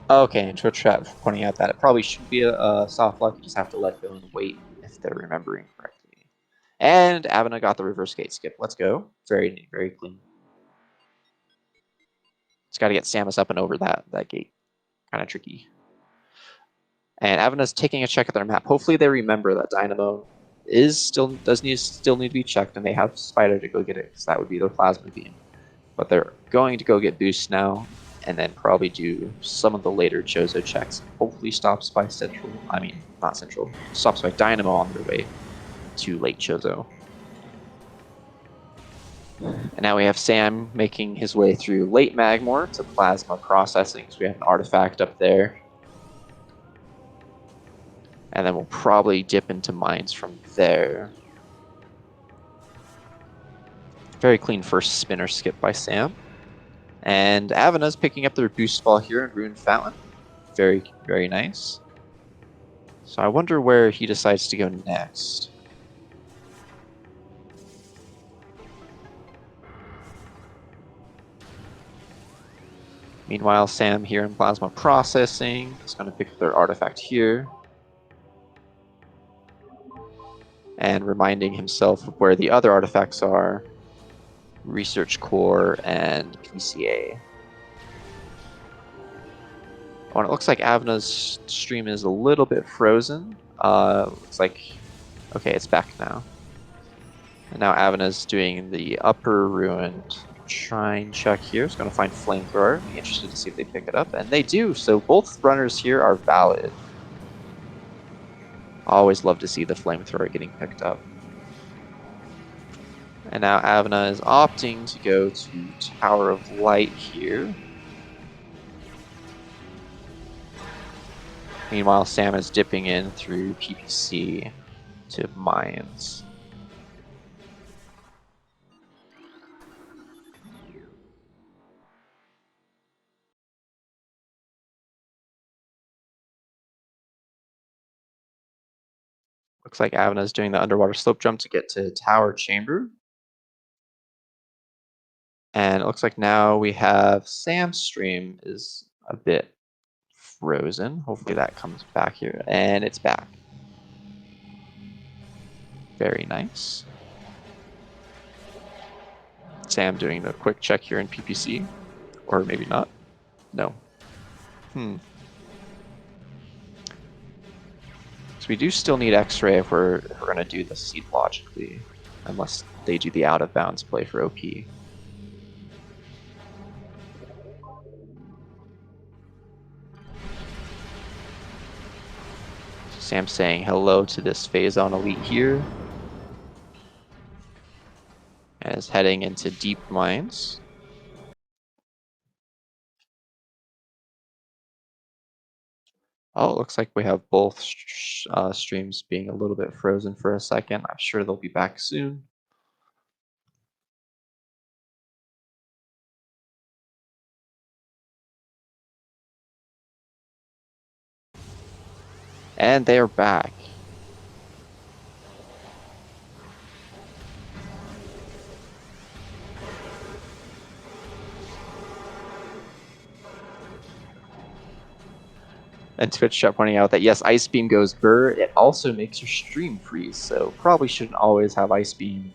Okay, and Twitch chat pointing out that it probably should be a soft lock. You just have to let go and wait if they're remembering correctly. And Avena got the reverse gate skip. Let's go. Very, very clean. It's got to get Samus up and over that gate. Kind of tricky. And Avena's taking a check at their map. Hopefully they remember that Dynamo still need to be checked, and they have Spider to go get it, because that would be their plasma beam. But they're going to go get boost now, and then probably do some of the later Chozo checks. Hopefully stops by Central. I mean, not Central. Stops by Dynamo on their way to late Chozo. And now we have Sam making his way through late Magmore to plasma processing, because we have an artifact up there. And then we'll probably dip into mines from there. Very clean first spinner skip by Sam. And Avena's picking up their boost ball here in Ruined Fountain. Very, very nice. So I wonder where he decides to go next. Meanwhile, Sam here in Plasma Processing is going to pick up their artifact here. and reminding himself of where the other artifacts are. Research Core and PCA. Oh, and it looks like Avna's stream is a little bit frozen. Looks like, okay, it's back now. And now Avna's doing the upper ruined shrine check here. It's going to find Flamethrower. Be interested to see if they pick it up. And they do, so both runners here are valid. Always love to see the Flamethrower getting picked up. And now Avna is opting to go to Tower of Light here. Meanwhile, Sam is dipping in through PPC to Mines. Looks like Avna's doing the underwater slope jump to get to Tower Chamber. And it looks like now we have Sam's stream is a bit frozen. Hopefully that comes back here. And it's back. Very nice. Sam doing the quick check here in PPC. Or maybe not. No. So we do still need X-Ray if we're going to do the seed logically. Unless they do the out-of-bounds play for OP. Sam saying hello to this Phazon Elite here. And is heading into Deep Mines. Oh, it looks like we have both streams being a little bit frozen for a second. I'm sure they'll be back soon. And they are back. And Twitch chat pointing out that yes, Ice Beam goes burr. It also makes your stream freeze, so probably shouldn't always have Ice Beam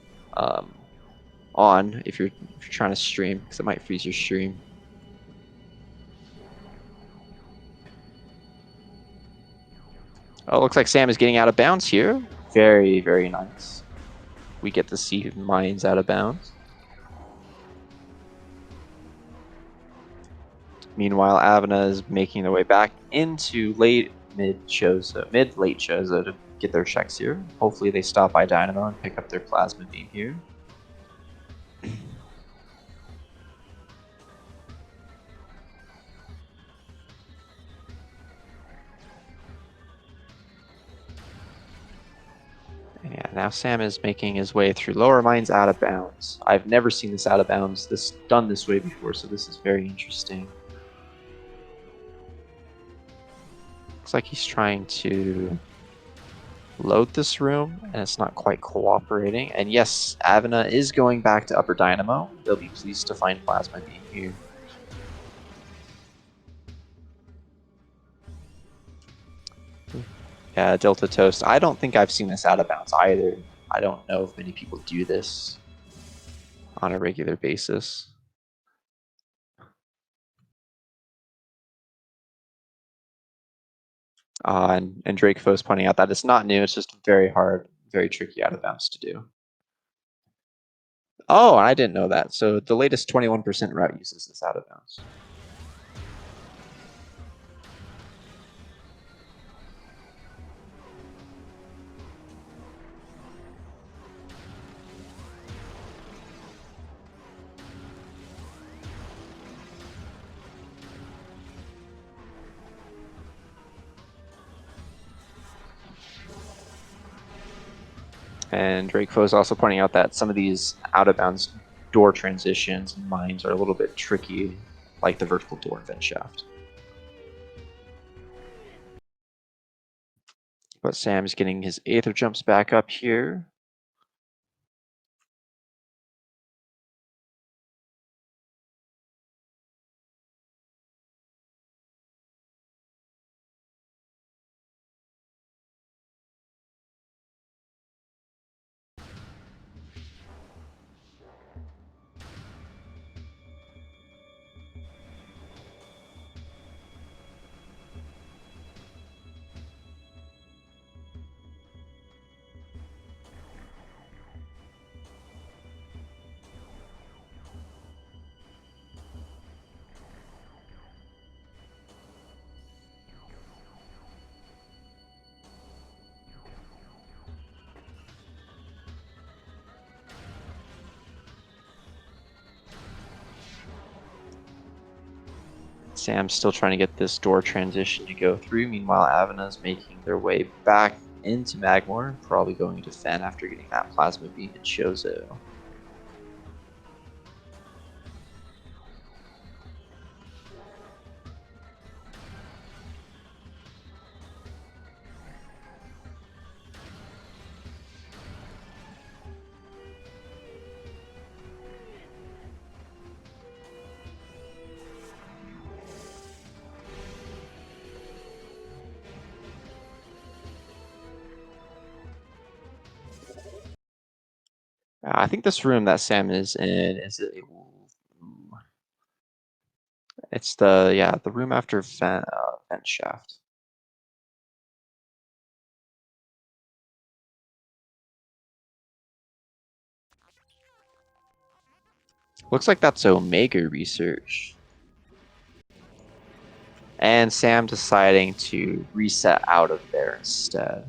on if you're trying to stream, because it might freeze your stream. Oh, it looks like Sam is getting out of bounds here. Very, very nice. We get to see Mines out of bounds. Meanwhile, Avna is making their way back into late late Chozo to get their checks here. Hopefully they stop by Dynamo and pick up their Plasma Beam here. Yeah, now Sam is making his way through lower mines out of bounds. I've never seen this out of bounds done this way before, so this is very interesting. Looks like he's trying to load this room, and it's not quite cooperating. And yes, Avena is going back to Upper Dynamo. They'll be pleased to find Plasma Beam here. Yeah, Delta Toast. I don't think I've seen this out of bounds either. I don't know if many people do this on a regular basis. And Drake Fo's pointing out that it's not new, it's just very hard, very tricky out of bounds to do. Oh, I didn't know that. So the latest 21% route uses this out of bounds. And Drake Fo is also pointing out that some of these out-of-bounds door transitions and mines are a little bit tricky, like the vertical door and vent shaft. But Sam's getting his Aether jumps back up here. Sam's still trying to get this door transition to go through. Meanwhile, Avena's making their way back into Magmore, probably going to Fen after getting that Plasma Beam and Chozo. I think this room that Sam is in is it? It's the room after vent shaft. Looks like that's Omega research. And Sam deciding to reset out of there instead.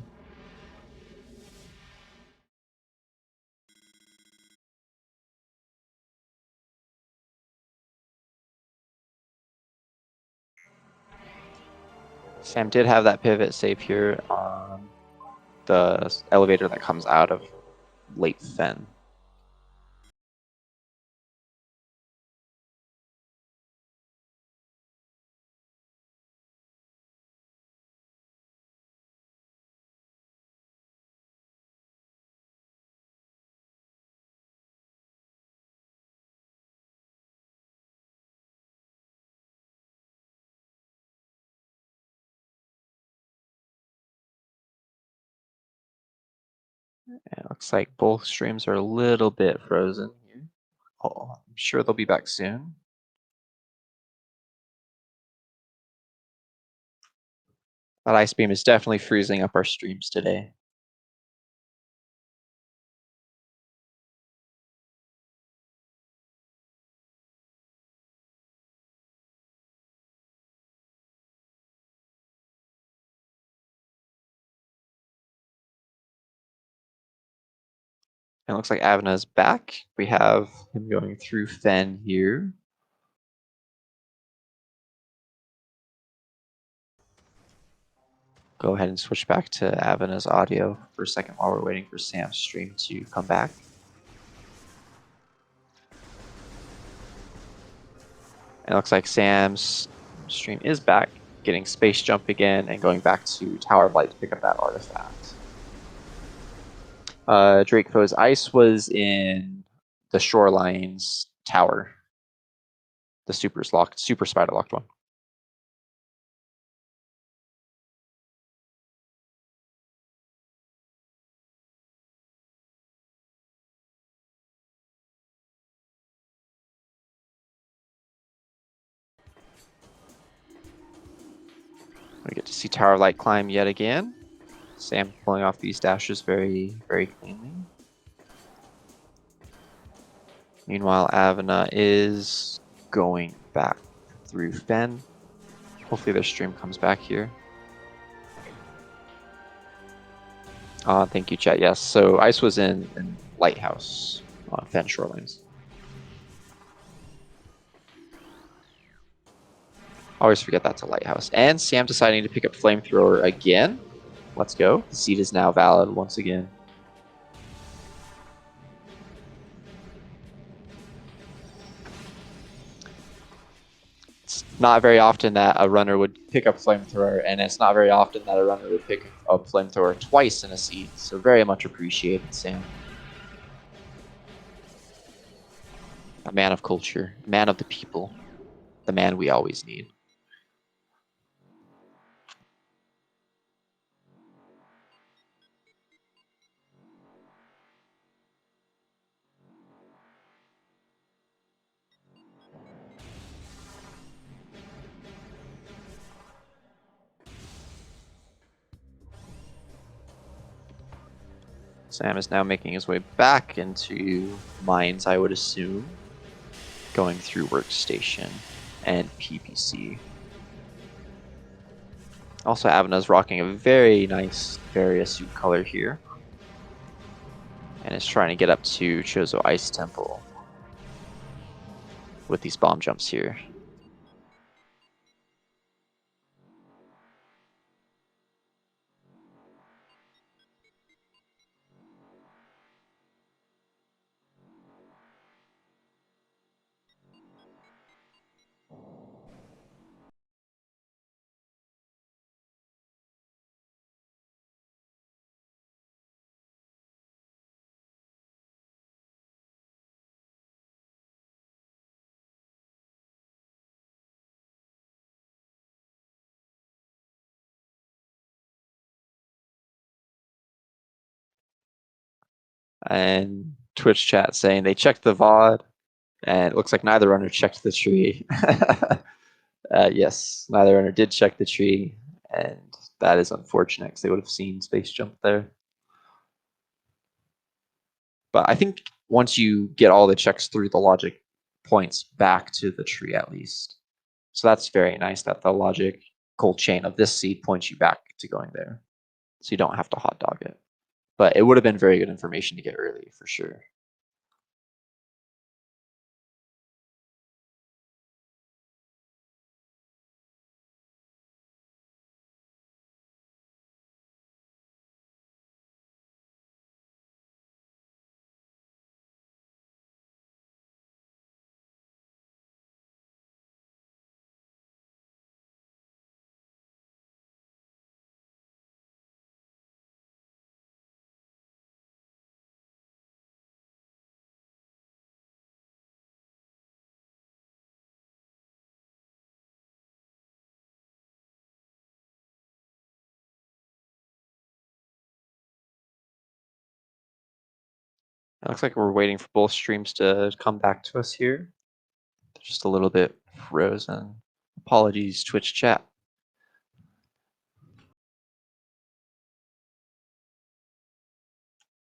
Sam did have that pivot save here on the elevator that comes out of late Fen. It looks like both streams are a little bit frozen here. Oh, I'm sure they'll be back soon. That ice beam is definitely freezing up our streams today. It looks like Avena's back. We have him going through Fen here. Go ahead and switch back to Avena's audio for a second while we're waiting for Sam's stream to come back. It looks like Sam's stream is back, getting space jump again and going back to Tower of Light to pick up that artifact. Drake Foe's ice was in the Shoreline's tower. The super spider locked one. We get to see Tower of Light climb yet again. Sam pulling off these dashes very, very cleanly. Meanwhile, Avena is going back through Fen. Hopefully their stream comes back here. Thank you, chat. Yes, so ice was in Lighthouse on Fen Shorelines. Always forget that's a Lighthouse. And Sam deciding to pick up Flamethrower again. Let's go. The seed is now valid once again. It's not very often that a runner would pick up Flamethrower, and it's not very often that a runner would pick up Flamethrower twice in a seed. So very much appreciated, Sam. A man of culture, a man of the people, the man we always need. Sam is now making his way back into mines, I would assume, going through workstation and PPC. Also, Avena's rocking a very nice Varia suit color here, and is trying to get up to Chozo Ice Temple with these bomb jumps here. And Twitch chat saying they checked the VOD, and it looks like neither runner checked the tree. Yes, neither runner did check the tree, and that is unfortunate because they would have seen space jump there. But I think once you get all the checks through, the logic points back to the tree at least. So that's very nice that the logical chain of this seed points you back to going there. So you don't have to hot dog it. But it would have been very good information to get early for sure. It looks like we're waiting for both streams to come back to us here. They're just a little bit frozen. Apologies, Twitch chat.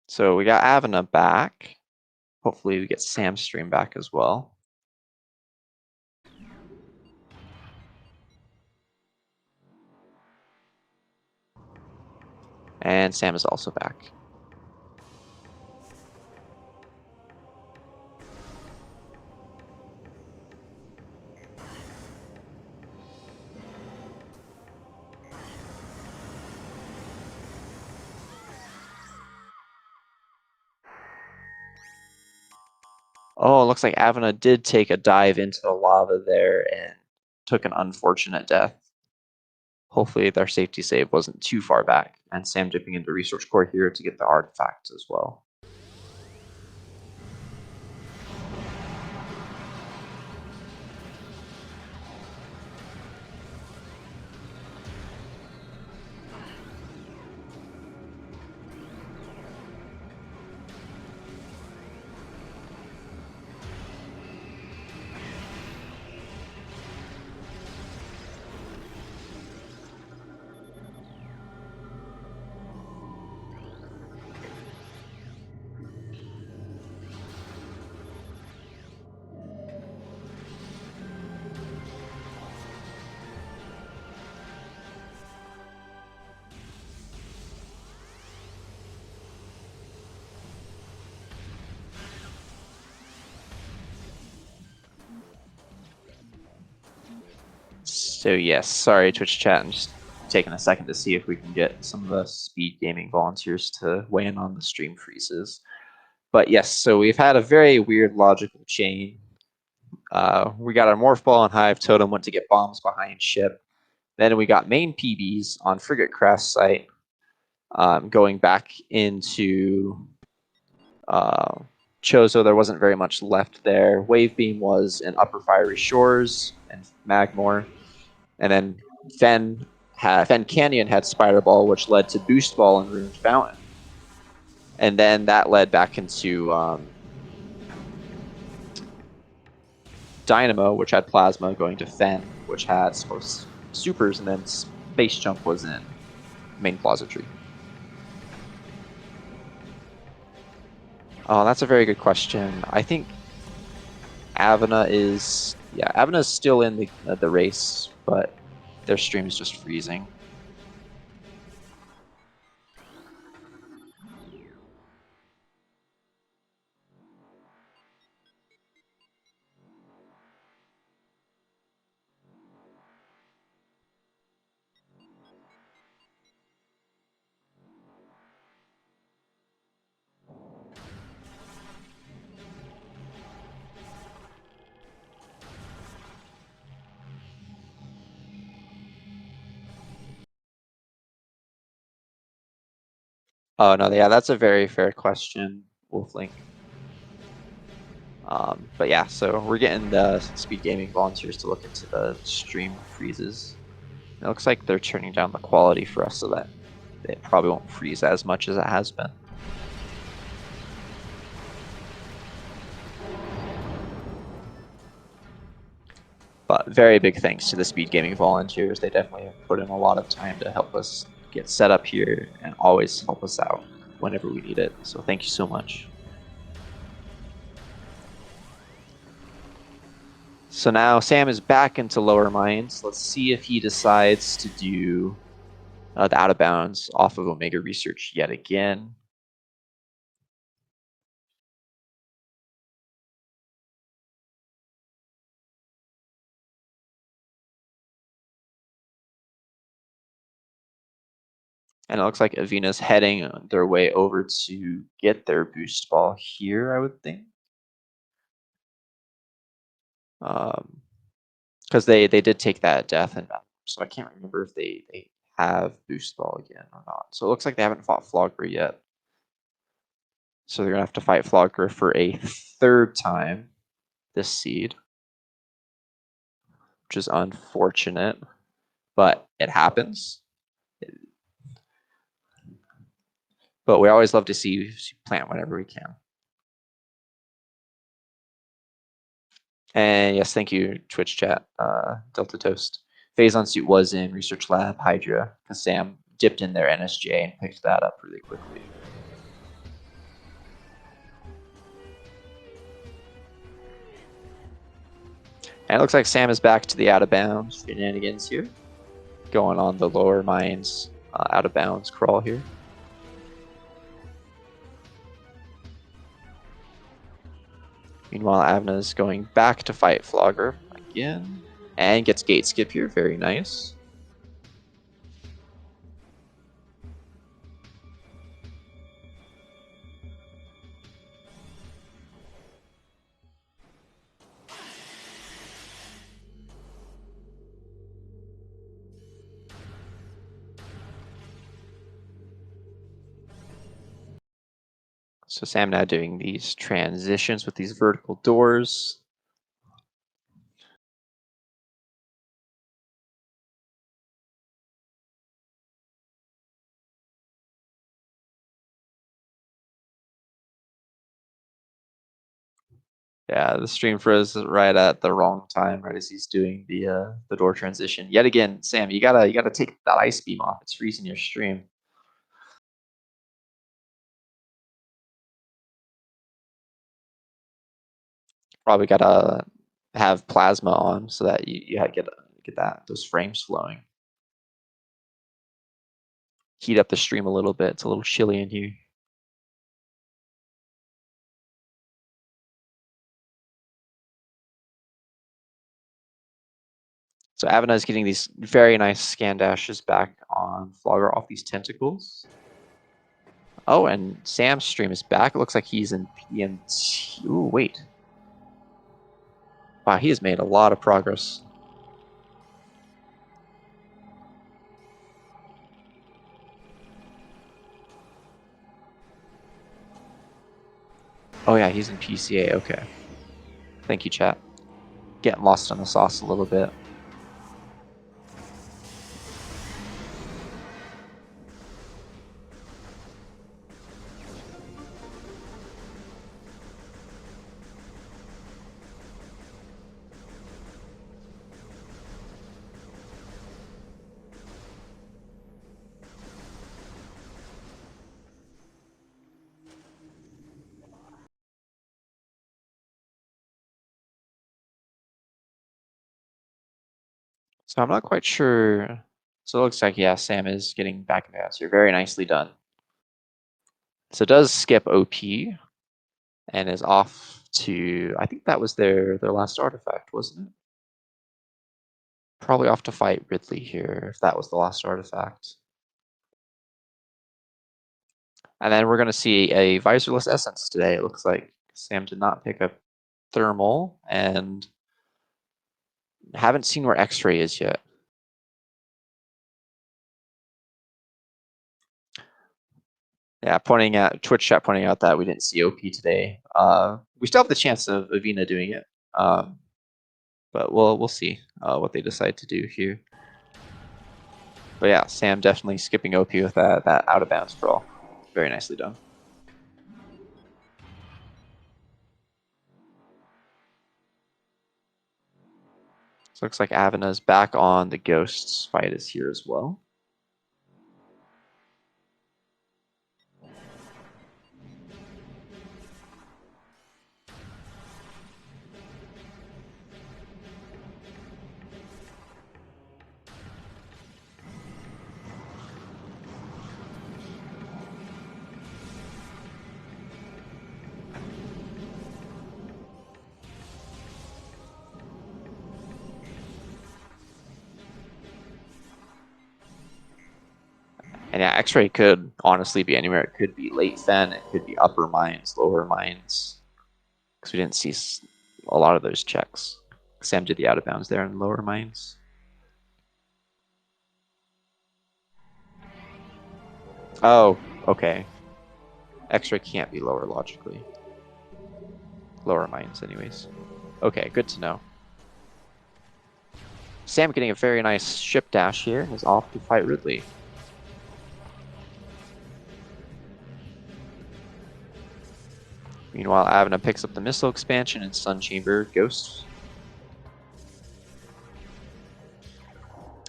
So we got Avena back. Hopefully we get Sam's stream back as well. And Sam is also back. Oh, it looks like Avena did take a dive into the lava there and took an unfortunate death. Hopefully their safety save wasn't too far back, and Sam dipping into resource core here to get the artifacts as well. So yes, sorry Twitch chat, I'm just taking a second to see if we can get some of the SpeedGaming volunteers to weigh in on the stream freezes. But yes, so we've had a very weird logical chain. We got our Morph Ball and Hive Totem went to get bombs behind ship. Then we got main PBs on Frigate Crash site, going back into Chozo. There wasn't very much left there. Wave Beam was in Upper Fiery Shores and Magmore. And then Fen Canyon had Spider Ball, which led to Boost Ball and Ruined Fountain. And then that led back into Dynamo, which had Plasma, going to Fen, which had Supers, and then Space Jump was in main Plaza Tree. Oh, that's a very good question. I think Avena is still in the race, but their stream is just freezing. Oh no, yeah, that's a very fair question, Wolflink. But yeah, so we're getting the SpeedGaming volunteers to look into the stream freezes. It looks like they're turning down the quality for us so that it probably won't freeze as much as it has been. Very big thanks to the SpeedGaming volunteers. They definitely have put in a lot of time to help us get set up here and always help us out whenever we need it. So thank you so much. So now Sam is back into lower mines. Let's see if he decides to do the out of bounds off of Omega Research yet again. And it looks like Avina's heading their way over to get their boost ball here, I would think. Because they did take that death, and so I can't remember if they have boost ball again or not. So it looks like they haven't fought Flogger yet. So they're gonna have to fight Flogger for a third time this seed, which is unfortunate, but it happens. But we always love to see plant whenever we can. And yes, thank you, Twitch chat, Delta Toast. Phazon suit was in Research Lab Hydra, because Sam dipped in their NSJ and picked that up really quickly. And it looks like Sam is back to the out of bounds shenanigans here, going on the lower mines out of bounds crawl here. Meanwhile, Avna is going back to fight Flogger again, and gets gate skip here. Very nice. So Sam now doing these transitions with these vertical doors. Yeah, the stream froze right at the wrong time, right as he's doing the door transition. Yet again, Sam, you gotta take that ice beam off. It's freezing your stream. Probably gotta have plasma on so that you get those frames flowing. Heat up the stream a little bit. It's a little chilly in here. So Avana is getting these very nice scan dashes back on Flogger off these tentacles. Oh, and Sam's stream is back. It looks like he's in PMT. Ooh, wait. Wow, he has made a lot of progress. Oh yeah, he's in PCA. Okay. Thank you, chat. Getting lost in the sauce a little bit. So I'm not quite sure. So it looks like, yeah, Sam is getting back in the answer. Very nicely done. So it does skip OP and is off to, I think that was their last artifact, wasn't it? Probably off to fight Ridley here, if that was the last artifact. And then we're going to see a visorless essence today. It looks like Sam did not pick up thermal and haven't seen where X-ray is yet. Yeah, pointing at Twitch chat pointing out that we didn't see OP today. We still have the chance of Avina doing it, but we'll see what they decide to do here. But yeah, Sam definitely skipping OP with that out of bounds crawl. Very nicely done. So looks like Avena's back on. The Ghosts fight is here as well. And yeah, X-Ray could honestly be anywhere. It could be late Fen, it could be upper mines, lower mines. Because we didn't see a lot of those checks. Sam did the out of bounds there in lower mines. Oh, okay. X-Ray can't be lower logically. Lower mines anyways. Okay, good to know. Sam getting a very nice ship dash here and is off to fight Ridley. Meanwhile, Avena picks up the missile expansion and Sun Chamber Ghosts.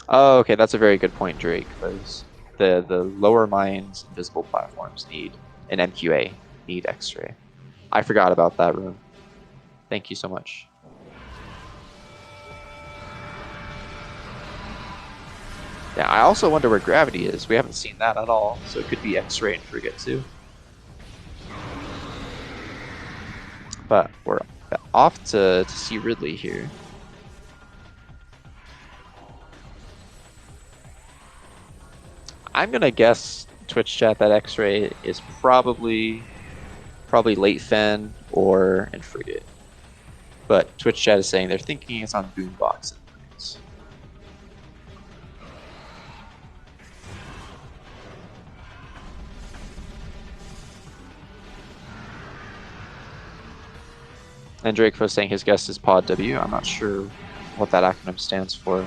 Oh, okay, that's a very good point, Drake, because the lower mines invisible platforms need an MQA, need X-Ray. I forgot about that room. Thank you so much. Yeah, I also wonder where Gravity is. We haven't seen that at all, so it could be X-Ray and Frigate too. But we're off to see Ridley here. I'm gonna guess Twitch chat that X-Ray is probably late Fen or in Frigate. But Twitch chat is saying they're thinking it's on Boombox and things. And Drake was saying his guess is Pod W. I'm not sure what that acronym stands for.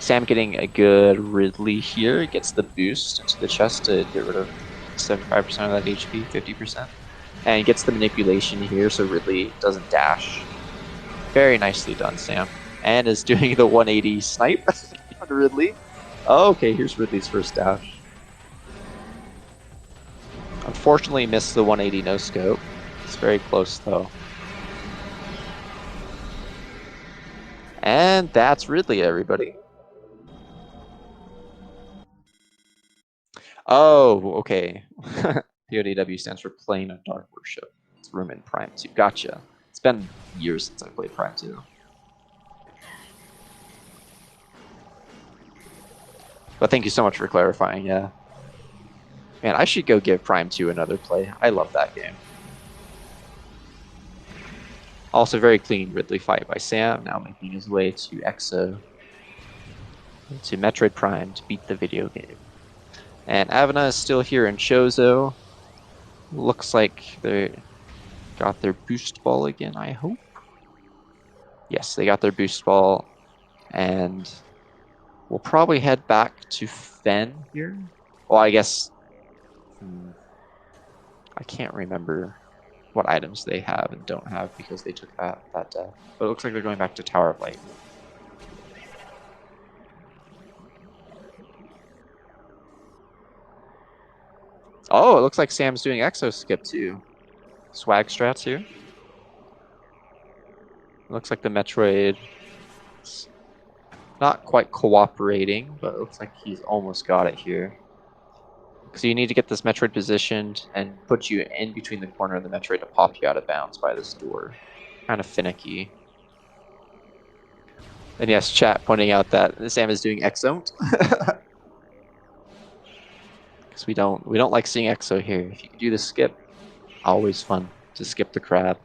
Sam getting a good Ridley here. Gets the boost into the chest to get rid of 75% of that HP, 50%. And gets the manipulation here so Ridley doesn't dash. Very nicely done, Sam. And is doing the 180 snipe on Ridley. Oh, okay, here's Ridley's first dash. Unfortunately missed the 180 no scope. It's very close though. And that's Ridley, everybody. Oh, okay. PODW stands for Plane of Dark Worship. It's room in Prime 2. Gotcha. It's been years since I played Prime 2. But thank you so much for clarifying, yeah. Man, I should go give Prime 2 another play. I love that game. Also very clean Ridley fight by Sam, now making his way to EXO, to Metroid Prime to beat the video game. And Avena is still here in Chozo. Looks like they got their boost ball again, I hope. Yes, they got their boost ball. And we'll probably head back to Fen here. Well, I guess... I can't remember what items they have and don't have because they took that death. But it looks like they're going back to Tower of Light. Oh, it looks like Sam's doing Exo Skip too. Swag strats here. Looks like the Metroid is not quite cooperating, but it looks like he's almost got it here. So you need to get this Metroid positioned and put you in between the corner of the Metroid to pop you out of bounds by this door. Kind of finicky. And yes, chat pointing out that Sam is doing Exo. Because we don't like seeing Exo here. If you can do the skip, always fun to skip the crab.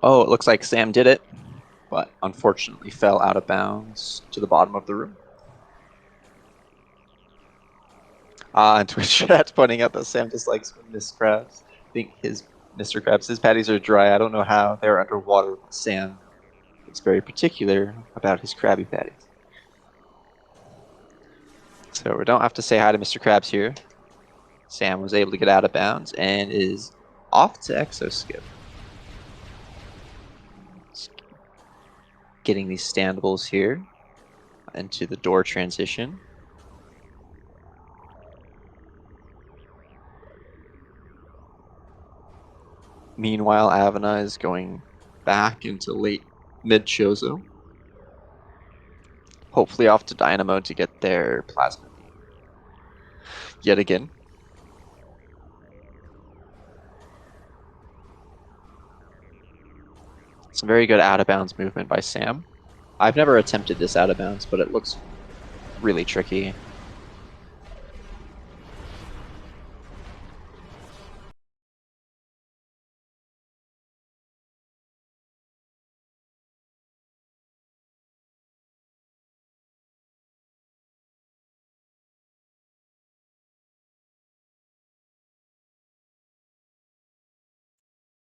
Oh, it looks like Sam did it, but unfortunately fell out of bounds to the bottom of the room. On Twitch chat pointing out that Sam dislikes Miss Krabs. I think his Mr. Krabs, his patties are dry. I don't know how they're underwater. Sam is very particular about his Krabby Patties. So we don't have to say hi to Mr. Krabs here. Sam was able to get out of bounds and is off to Exo Skip. Getting these standables here into the door transition. Meanwhile, Avena is going back into late mid Chozo. Hopefully off to Dynamo to get their plasma beam. Yet again. Some very good out of bounds movement by Sam. I've never attempted this out of bounds, but it looks really tricky.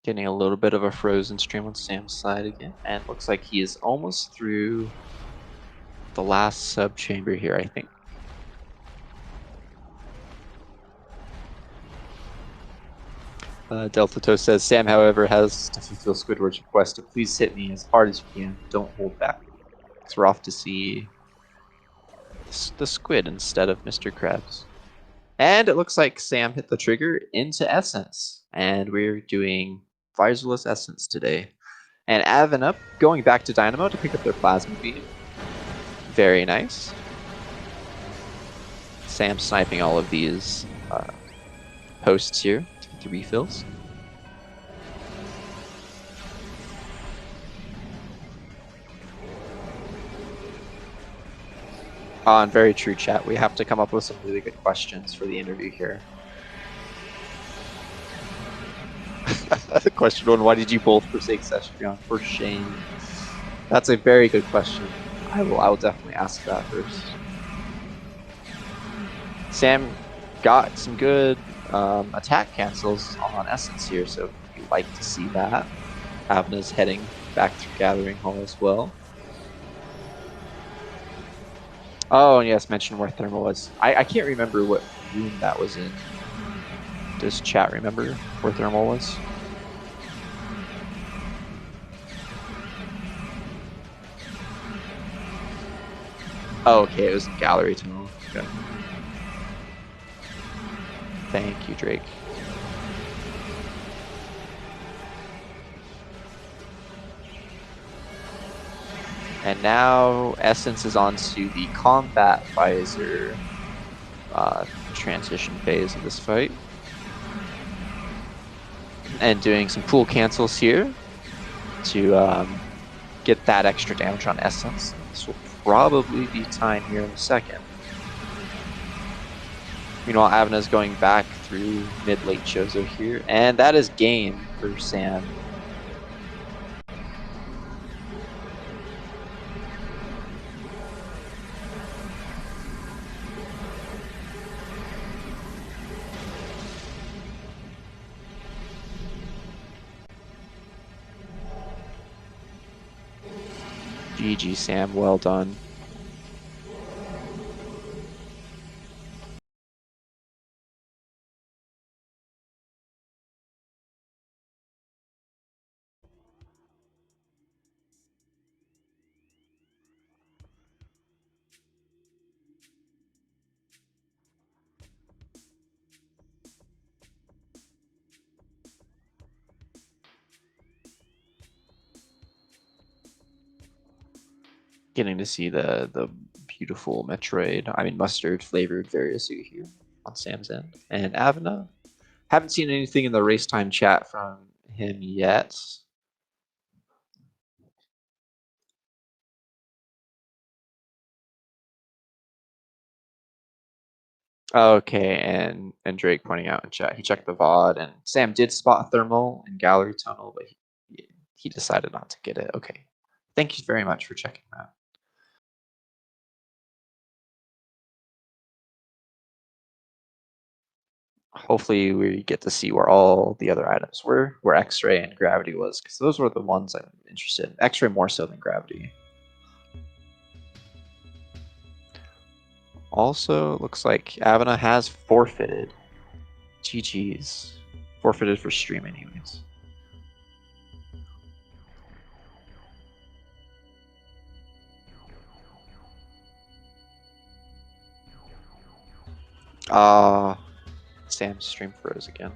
Getting a little bit of a frozen stream on Sam's side again, and looks like he is almost through the last sub chamber here, I think. Delta Toast says, Sam, however, has to fulfill Squidward's request to please hit me as hard as you can. Don't hold back. Because we're off to see the squid instead of Mr. Krabs. And it looks like Sam hit the trigger into Essence. And we're doing Visorless Essence today. And Avena going back to Dynamo to pick up their Plasma Beam. Very nice. Sam sniping all of these posts here to get the refills. On very true, chat. We have to come up with some really good questions for the interview here. Question one, why did you both forsake Session? For shame. That's a very good question. I will definitely ask that first. Sam got some good attack cancels on Essence here, so you like to see that. Avena's heading back through Gathering Hall as well. Oh, and yes, mention where Thermal was. I can't remember what room that was in. Does chat remember where Thermal was? Oh, okay, it was in Gallery Tunnel. Okay. Thank you, Drake. And now Essence is onto the combat visor transition phase of this fight. And doing some pool cancels here to get that extra damage on Essence. This will probably be time here in a second. Meanwhile, Avena is going back through mid-late Chozo here, and that is game for Sam. GG, Sam. Well done. Getting to see the beautiful Metroid, mustard flavored Varisu here on Sam's end. And Avena, haven't seen anything in the race time chat from him yet. Okay, and Drake pointing out in chat, he checked the VOD, and Sam did spot Thermal in Gallery Tunnel, but he decided not to get it. Okay, thank you very much for checking that. hopefully we get to see where all the other items were, where X-ray and gravity was, because those were the ones I'm interested in. X-ray more so than gravity. Also, looks like Avena has forfeited. GG's. Forfeited for stream anyways. Sam's stream froze again.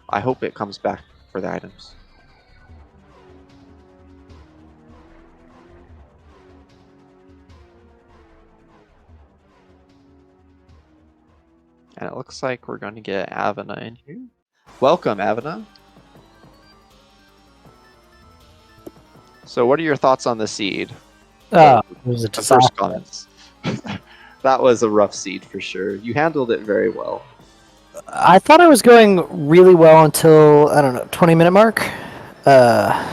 I hope it comes back for the items. And it looks like we're going to get Avena in here. Welcome, Avena. So what are your thoughts on the seed? It was a disaster. First comments. That was a rough seed for sure. You handled it very well. I thought I was going really well until, I don't know, 20-minute mark. The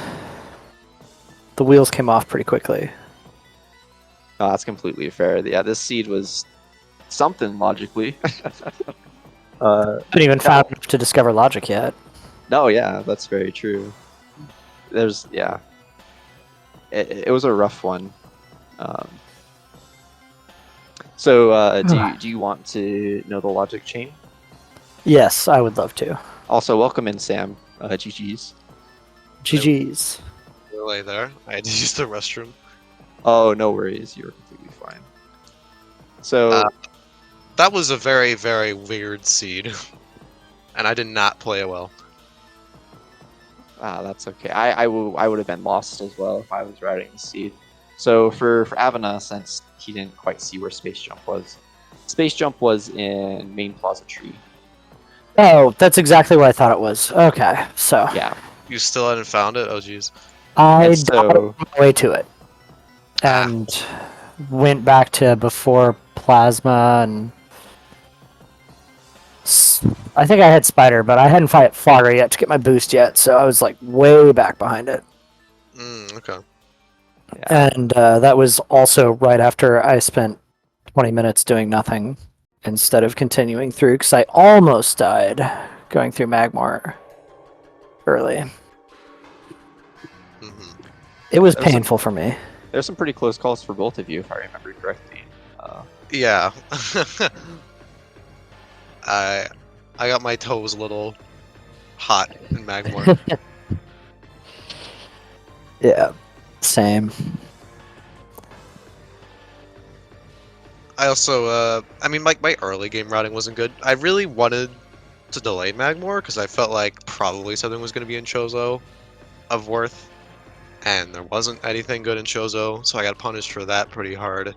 wheels came off pretty quickly. No, that's completely fair. Yeah, this seed was something logically. Haven't even found enough to discover logic yet. No, yeah, that's very true. There's, yeah. It was a rough one. Do you want to know the logic chain? Yes, I would love to. Also, welcome in, Sam. GG's. GG's. Delay there. I had to use the restroom. Oh, no worries. You're completely fine. So that was a very, very weird seed, and I did not play it well. That's okay. I would have been lost as well if I was riding the seed. So for Avena, since he didn't quite see where Space Jump was, Space Jump was in Main Plaza Tree. Oh, that's exactly what I thought it was. Okay, so yeah, you still hadn't found it. Oh, jeez. I got my way to it, and went back to before Plasma, and I think I had Spider, but I hadn't fought Flogger yet to get my boost yet, so I was like way back behind it. Okay. Yeah. And that was also right after I spent 20 minutes doing nothing instead of continuing through, because I almost died going through Magmar early. It was painful for me. There's some pretty close calls for both of you, if I remember correctly. Yeah. I got my toes a little hot in Magmar. Yeah, same. I also, I mean, like, my early game routing wasn't good. I really wanted to delay Magmar, because I felt like probably something was going to be in Chozo of worth, and there wasn't anything good in Chozo, so I got punished for that pretty hard.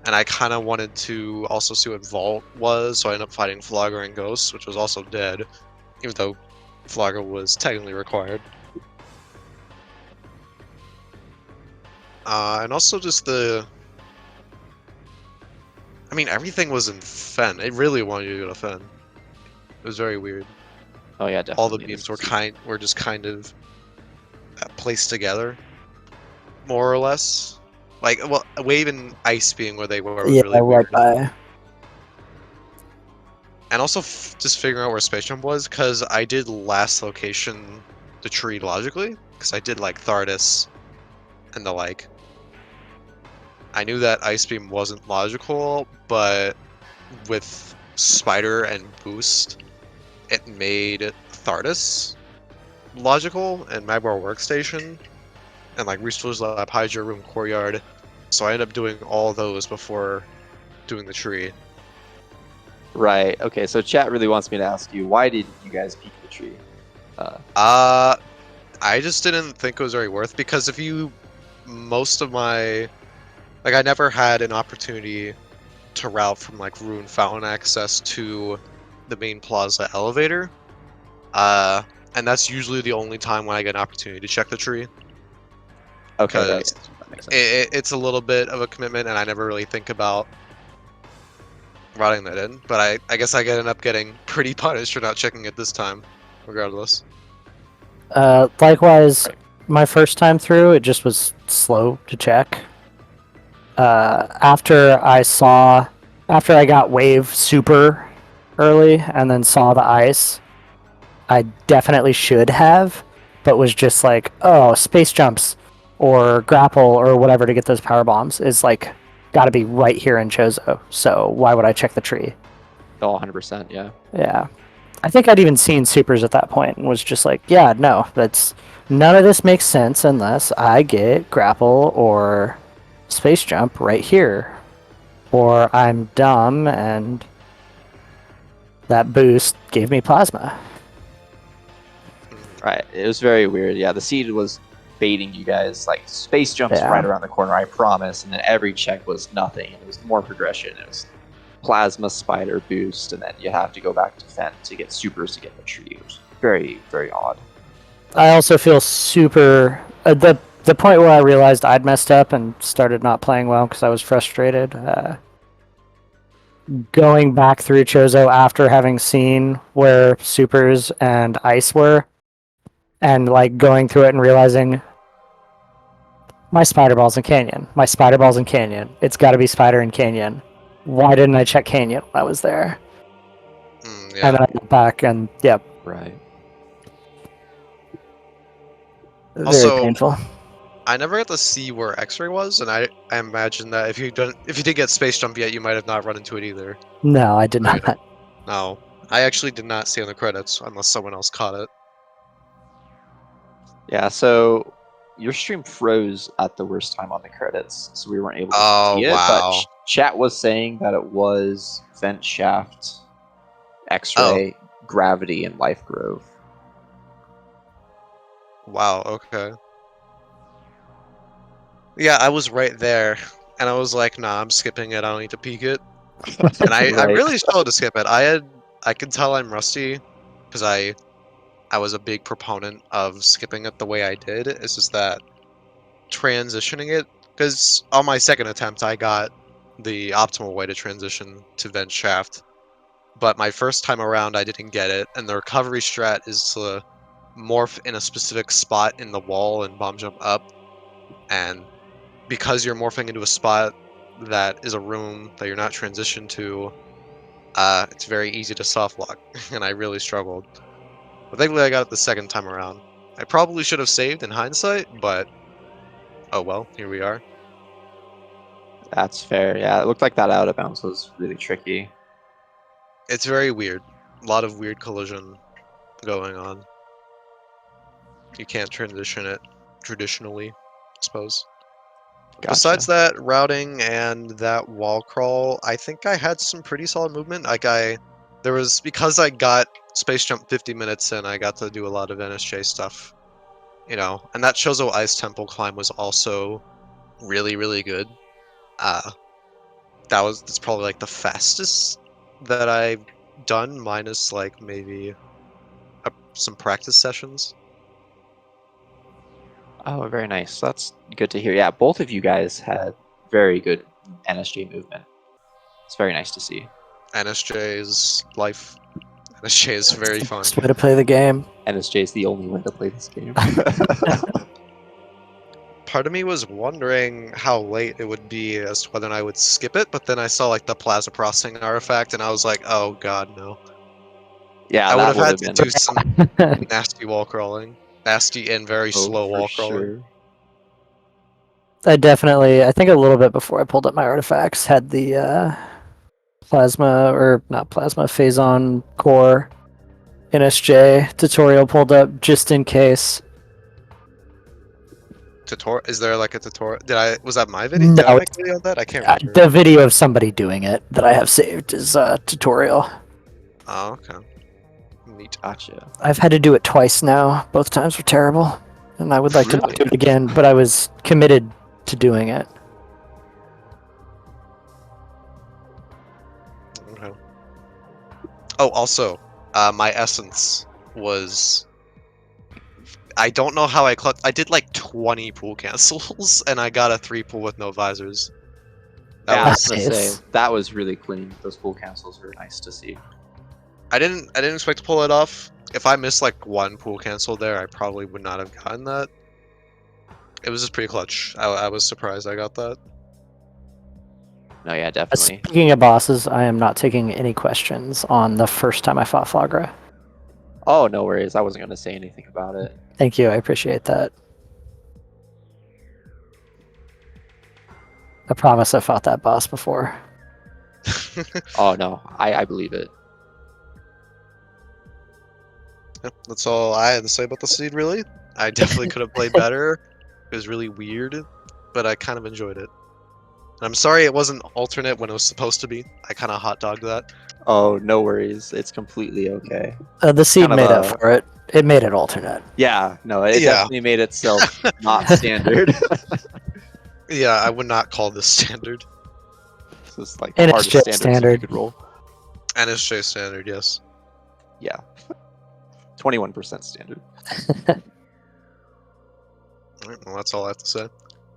And I kind of wanted to also see what Vault was, so I ended up fighting Flogger and Ghost, which was also dead, even though Flogger was technically required. And also just the... I mean, everything was in Fen. It really wanted you to go to Fen. It was very weird. Oh yeah, definitely. All the beams were just kind of placed together, more or less. Like, well, Wave and Ice being where they were was really weird. By. And also just figuring out where Space Jump was, because I did last location the tree logically, because I did like Thardus and the like. I knew that Ice Beam wasn't logical, but with Spider and Boost, it made Thardus logical and Magmar Workstation, and like Resource Lab, Hydra Room, Courtyard. So I ended up doing all those before doing the tree. Right. Okay. So chat really wants me to ask you, why did you guys peek the tree? I just didn't think it was very worth, because if you, most of my, like, I never had an opportunity to route from like Rune Fountain access to the main plaza elevator. And that's usually the only time when I get an opportunity to check the tree. Okay, that makes sense. It's a little bit of a commitment, and I never really think about routing that in. But I guess I end up getting pretty punished for not checking it this time, regardless. Likewise, my first time through, it just was slow to check. After I got Wave Super early and then saw the ice, I definitely should have, but was just like, oh, space jumps or grapple or whatever to get those power bombs is like got to be right here in Chozo. So why would I check the tree? Oh, 100%, yeah. Yeah. I think I'd even seen supers at that point and was just like, yeah, no, that's none of this makes sense unless I get grapple or space jump right here. Or I'm dumb and that boost gave me plasma. Right. It was very weird. Yeah, the seed was baiting you guys. Like, space jumps Yeah. right around the corner, I promise. And then every check was nothing. It was more progression. It was plasma, spider, boost, and then you have to go back to Fent to get supers to get the tree. It was very, very odd. I also feel super. The point where I realized I'd messed up and started not playing well because I was frustrated. Going back through Chozo after having seen where supers and ice were, and like going through it and realizing my spider ball's in canyon. My spider ball's in canyon. It's got to be spider in canyon. Why didn't I check canyon when I was there? Yeah. And then I got back and yep, Right. very Also, painful. I never got to see where X-ray was, and I imagine that if you did get space jump yet, you might have not run into it either. No, I did Right. not. No, I actually did not see on the credits unless someone else caught it. Yeah, so your stream froze at the worst time on the credits, so we weren't able to Oh, see it. wow. But chat was saying that it was Vent Shaft, Oh. X-Ray, Gravity, and Life Grove. Wow. Okay. Yeah, I was right there, and I was like, nah, I'm skipping it. I don't need to peek it. And I Right. really struggled to skip it. I could tell I'm rusty because I was a big proponent of skipping it the way I did. It's just that transitioning it, because on my second attempt I got the optimal way to transition to vent shaft, but my first time around I didn't get it, and the recovery strat is to morph in a specific spot in the wall and bomb jump up, and because you're morphing into a spot that is a room that you're not transitioned to, it's very easy to soft lock, and I really struggled. But thankfully I got it the second time around. I probably should have saved in hindsight, but oh well, here we are. That's fair. Yeah, it looked like that out of bounds was really tricky. It's very weird. A lot of weird collision going on. You can't transition it traditionally, I suppose. Gotcha. Besides that, routing and that wall crawl, I think I had some pretty solid movement. Because I got Space Jump 50 minutes in, I got to do a lot of NSJ stuff. You know, and that Chozo Ice Temple climb was also really, really good. That's probably like the fastest that I've done, minus like maybe some practice sessions. Oh, very nice. That's good to hear. Yeah, both of you guys had very good NSJ movement. It's very nice to see. NSJ is life. NSJ is very fun. Best way to play the game. NSJ is the only way to play this game. Part of me was wondering how late it would be as to whether or not I would skip it, but then I saw like the plasma processing artifact, and I was like, oh god, no. Yeah, I would that have had to been do some nasty wall crawling. Nasty and very slow wall crawling. I think a little bit before I pulled up my artifacts, had the plasma, or not plasma, Phazon core NSJ tutorial pulled up just in case. Tutorial? Is there like a tutorial? Was that my video? Did I No, make a video of that? I can't remember. the video of somebody doing it that I have saved is a tutorial. Oh, okay. Neat. Gotcha. I've had to do it twice now. Both times were terrible, and I would like to not Really? do it again, but I was committed to doing it. Okay. Oh, also, my essence was. I don't know how I did like 20 pool cancels, and I got a 3 pool with no visors. Yeah, I was Nice. gonna say that was really clean. Those pool cancels were nice to see. I didn't expect to pull it off. If I missed like 1 pool cancel there, I probably would not have gotten that. It was just pretty clutch. I was surprised I got that. No, yeah, definitely. Speaking of bosses, I am not taking any questions on the first time I fought Flagra. Oh, no worries. I wasn't going to say anything about it. Thank you, I appreciate that. I promise I fought that boss before. Oh, no. I believe it. Yep, that's all I had to say about the seed, really. I definitely could have played better. It was really weird, but I kind of enjoyed it. And I'm sorry it wasn't alternate when it was supposed to be. I kind of hot dogged that. Oh, no worries. It's completely okay. The seed Kind of made up a- for it. It made it alternate. Yeah, no, it Yeah. definitely made itself not standard. Yeah, I would not call this standard. This is like the And it's hardest just standard standard. you could roll. NSJ standard, yes. Yeah. 21% standard. Alright, well, that's all I have to say.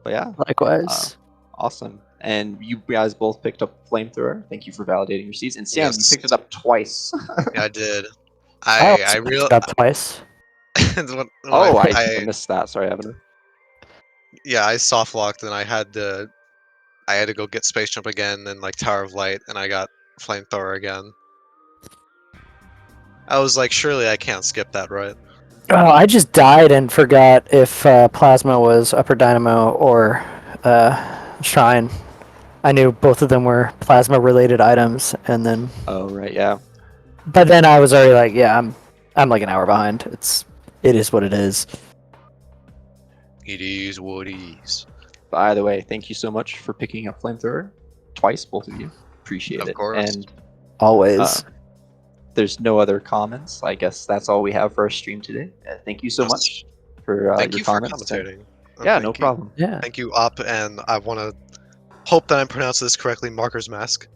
But yeah, Likewise. awesome. And you guys both picked up Flamethrower. Thank you for validating your seeds. And Sam, you Yes. picked it up twice. Yeah, I did. I also I picked real it up twice. when Oh, I I missed that. Sorry, Evan. yeah, I soft locked and I had to go get Space Jump again and like Tower of Light and I got Flamethrower again. I was like, surely I can't skip that, right? Oh, I just died and forgot if Plasma was Upper Dynamo or Shrine. I knew both of them were Plasma-related items, and then... Oh, right, yeah. But then I was already like, yeah, I'm like an hour behind. It is what it is. It is what it is. By the way, thank you so much for picking up Flamethrower twice, both of you. Appreciate Of it. course. And Always. there's no other comments. I guess that's all we have for our stream today. Thank you so Yes. much for Thank your you for comments. commentating. Yeah, Thank no you. problem. Yeah. Thank you, Op, and I want to hope that I'm pronouncing this correctly. Marker's Mask.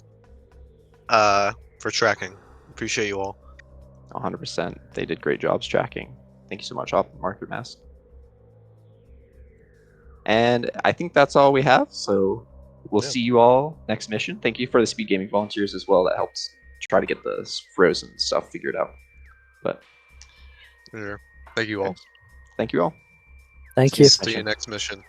For tracking. Appreciate you all. 100%. They did great jobs tracking. Thank you so much, Market Mask. And I think that's all we have. So we'll Yeah. see you all next mission. Thank you for the Speed Gaming volunteers as well. That helps try to get the frozen stuff figured out. But Yeah. Thank you all. thank you all. Thank you. See you next mission.